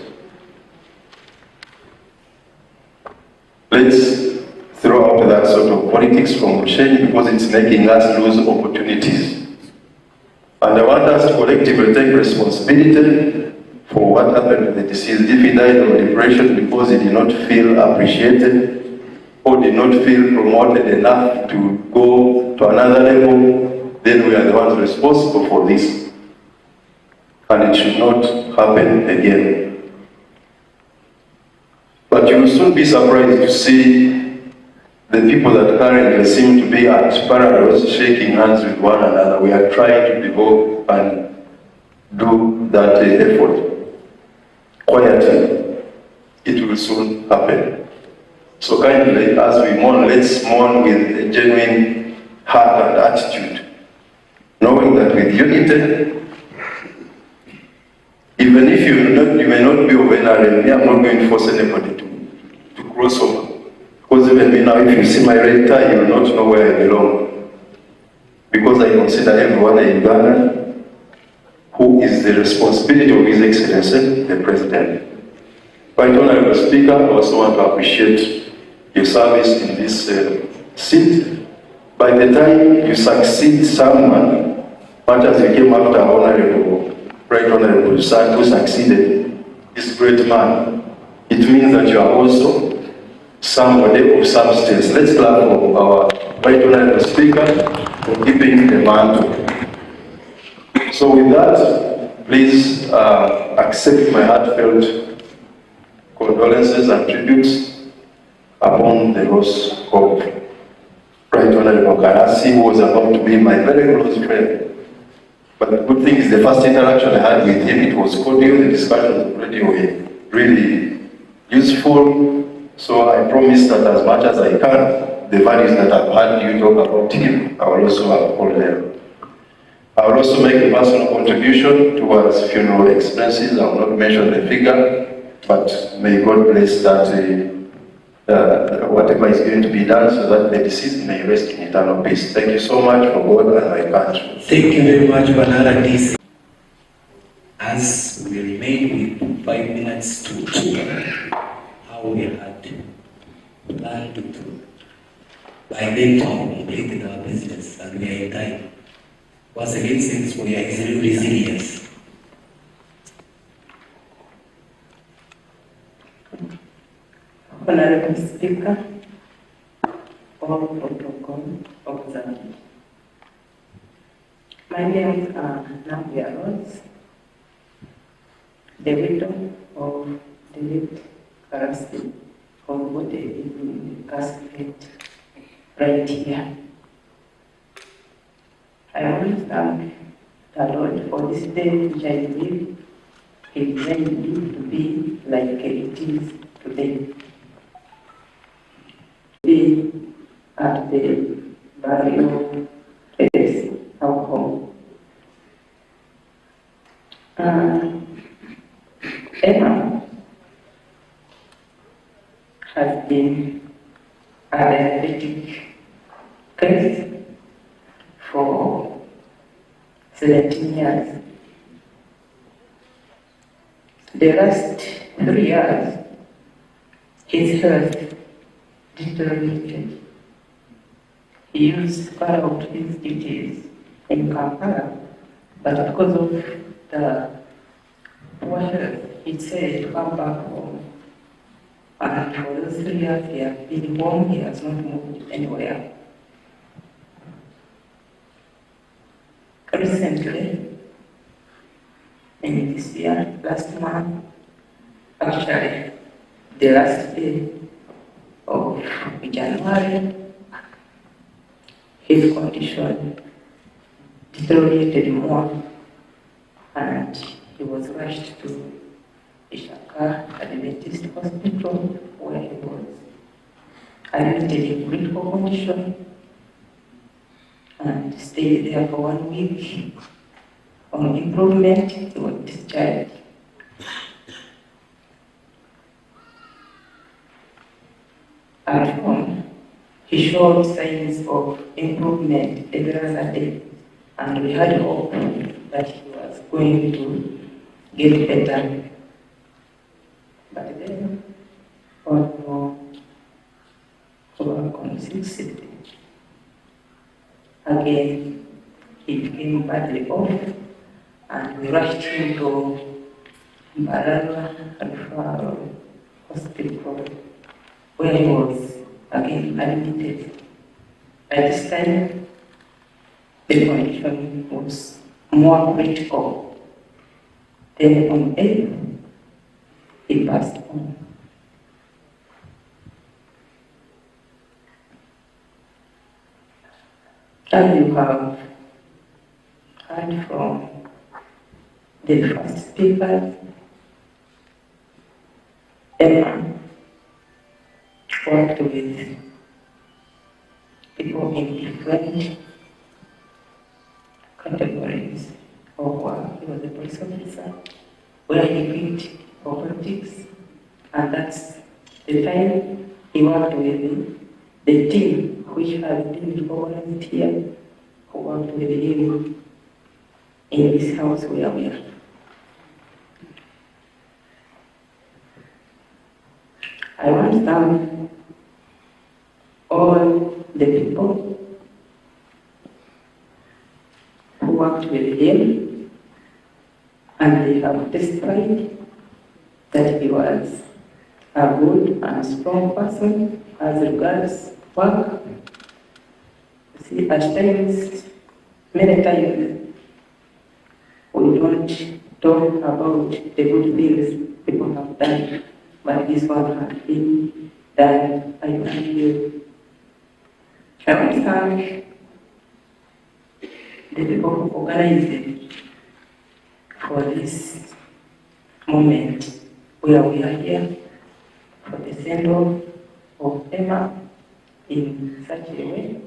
Let's throw out that sort of politics from Bushenyi because it's making us lose opportunities. And I want us to collectively take responsibility for what happened with the deceased. If he died of depression because he did not feel appreciated, or did not feel promoted enough to go to another level, then we are the ones responsible for this. And it should not happen again. But you will soon be surprised to see the people that currently seem to be at parallels shaking hands with one another. We are trying to develop and do that effort quietly. It will soon happen. So kindly, as we mourn, let's mourn with a genuine heart and attitude, knowing that with unity, even if you may not be of NRM, I'm not going to force anybody to cross over. Because even me now, if you see my red tie, you will not know where I belong. Because I consider everyone a Ugandan who is the responsibility of His Excellency, the President. Right Honorable Speaker, I also want to appreciate your service in this seat. By the time you succeed someone, much as you came after Right Honorable Son, who succeeded this great man, it means that you are also somebody of substance. Let's clap for our Right Honorable Speaker for keeping the mantle. So with that, please accept my heartfelt condolences and tributes upon the loss of Right Honorable Karasi, who was about to be my very close friend. But the good thing is the first interaction I had with him, it was cordial. The discussions already were really useful. So I promise that as much as I can, the values that I've had you talk about him, I will also uphold them. I will also make a personal contribution towards funeral expenses. I will not mention the figure, but may God bless that whatever is going to be done so that the deceased may rest in eternal peace. Thank you so much for God and my country. Thank you very much, Banara DC. As we remain with 5 minutes to 2, how we had planned to do. By then, we have completed our business and we are in time. Once again, since we are exhibiting resilience. Honorable Speaker, all protocol observed. My name is Nadia Rose, the widow of the late Karasi, who voted in the casket right here. I want to thank the Lord for this day which I believe He made me to be like it is today. Be at the burial place, our home. Emma has been a diabetic case for 17 years. The last 3 years, his health deteriorated. He used to carry out his duties in Kampala, but because of the poor health, he said to come back home. And for those 3 years he has been home, he has not moved anywhere. Recently, in this year, last month, actually, the last day of January, his condition deteriorated more and he was rushed to Ishaka Adventist Hospital where he was admitted in critical condition and stayed there for 1 week. On improvement, he was discharged. At home, he showed signs of improvement every other day, and we had hope that he was going to get better. But then, on 6th, again, he became badly off, and we rushed him to Mbarara Referral Hospital, where he was again admitted. At this time, the condition was more critical. Then on 8th, he passed on. As you have heard from the first speaker, Emma worked with people in different categories of work. He was a police officer where he quit politics, and that's the time he worked with the team which has been organized here, who worked with him in this house where we are. I want to thank all the people who worked with him, and they have testified that he was a good and strong person as regards work. See, at times, many times, we don't talk about the good things people have done, but this one has been done. I thank you. I want to thank the people who organized it for this moment where we are here for the send-off of Emma in such a way.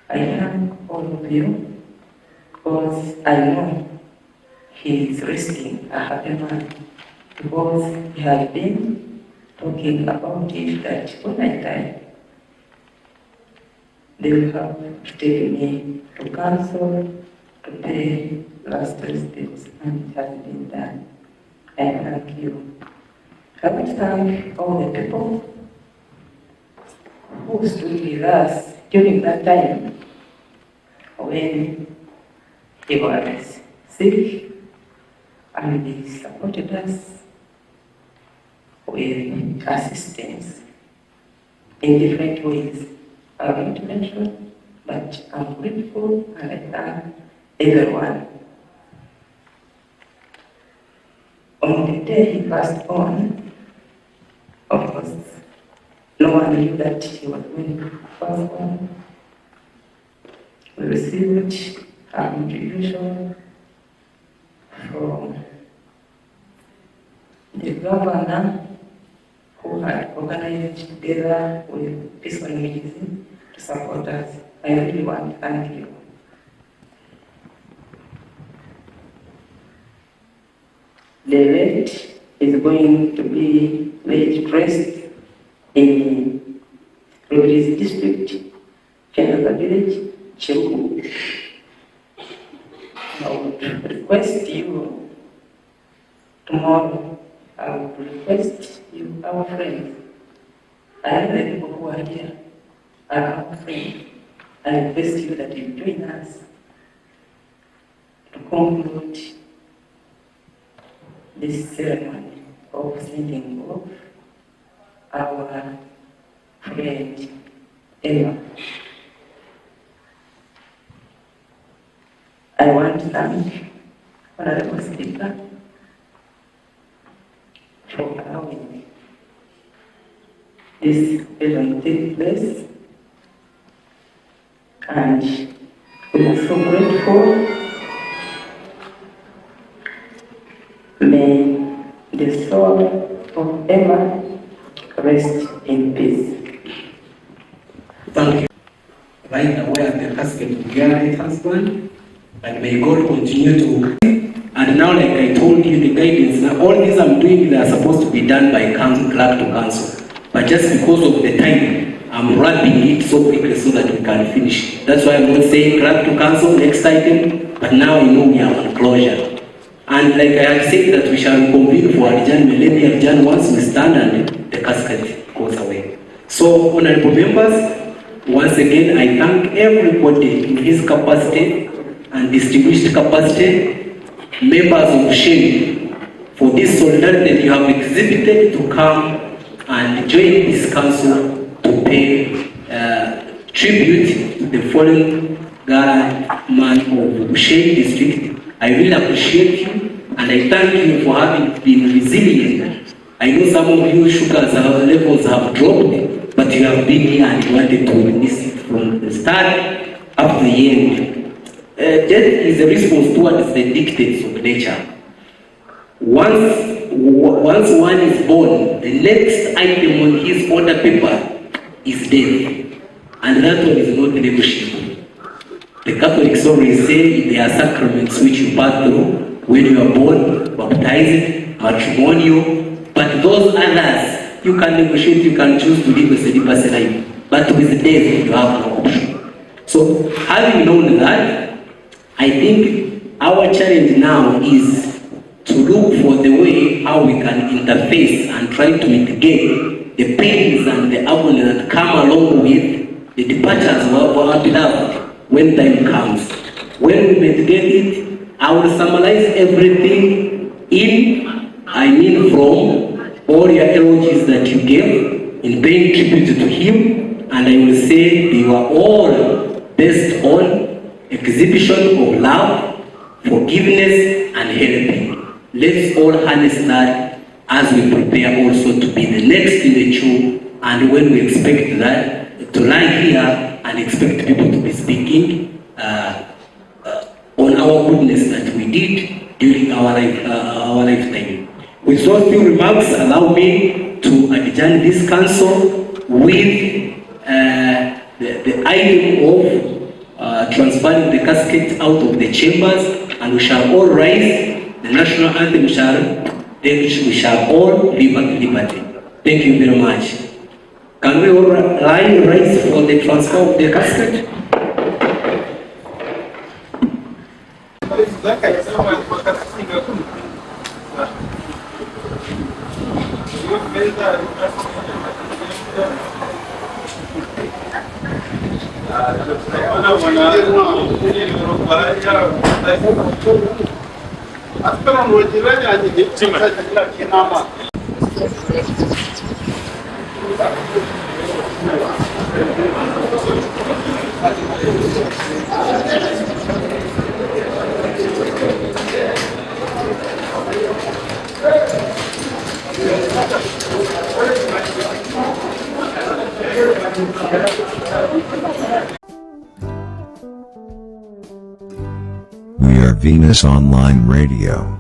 I thank all of you because I know he is resting a happy man, because he has been talking about it that when I die, they will have to take me to council to pay last steps, and it has been done. I thank you. I want to thank all the people who stood with us during that time when he was sick, and they supported us with assistance in different ways. I won't mention, but I'm grateful and I thank everyone. On the day he passed on, of course, no one knew that he was going to pass on. We received a contribution from the governor, who had organized together with Peace and Medicine to support us. I really want to thank you. The late is going to be laid rest in Rivers District, Chenaka Village, Chebu. I would request you tomorrow. I would request you, our friends, and the people who are here, are our friends. I request you that you join us to conclude this ceremony of sending off our friend Emma. I want to thank Honorable Speaker for allowing this event to take place, and we are so grateful. May the soul of Emma rest in peace. Thank you. Right away at the casket of your right husband, and may God continue to. And now, like I told you, the guidance, now all these I'm doing, they are supposed to be done by council, clerk to council. But just because of the time, I'm wrapping it so quickly so that we can finish. That's why I'm not saying clerk to council, next item, but now we know we are on closure. And like I had said that we shall convene for adjournment, maybe adjourn once we stand and the casket goes away. So, honorable members, once again, I thank everybody in his capacity and distinguished capacity, members of Bushenyi, for this solidarity that you have exhibited to come and join this council to pay tribute to the fallen man of Bushenyi district. I really appreciate you, and I thank you for having been resilient. I know some of you sugar levels have dropped, but you have been here and you wanted to witness it from the start up to the end. Death is a response towards the dictates of nature. Once one is born, the next item on his order paper is death, and that one is not negotiable. The Catholics always say there are sacraments which you pass through when you are born, baptized, matrimonial, but those others you can negotiate, you can choose to live a celibacy life, but with death you have no option. So having known that, I think our challenge now is to look for the way how we can interface and try to mitigate the pains and the agony that come along with the departures of our beloved when time comes. When we mitigate it, I will summarize everything from all your elogies that you gave in paying tribute to him, and I will say they were all based on exhibition of love, forgiveness, and helping. Let's all harness that as we prepare also to be the next in the queue, and when we expect that to lie here and expect people to be speaking on our goodness that we did during our lifetime. With those few remarks, allow me to adjourn this council with the item of transferring the casket out of the chambers, and we shall all rise. The national anthem we shall all live at liberty. Thank you very much. Can we all rise for the transfer of the casket? We are Venus Online Radio.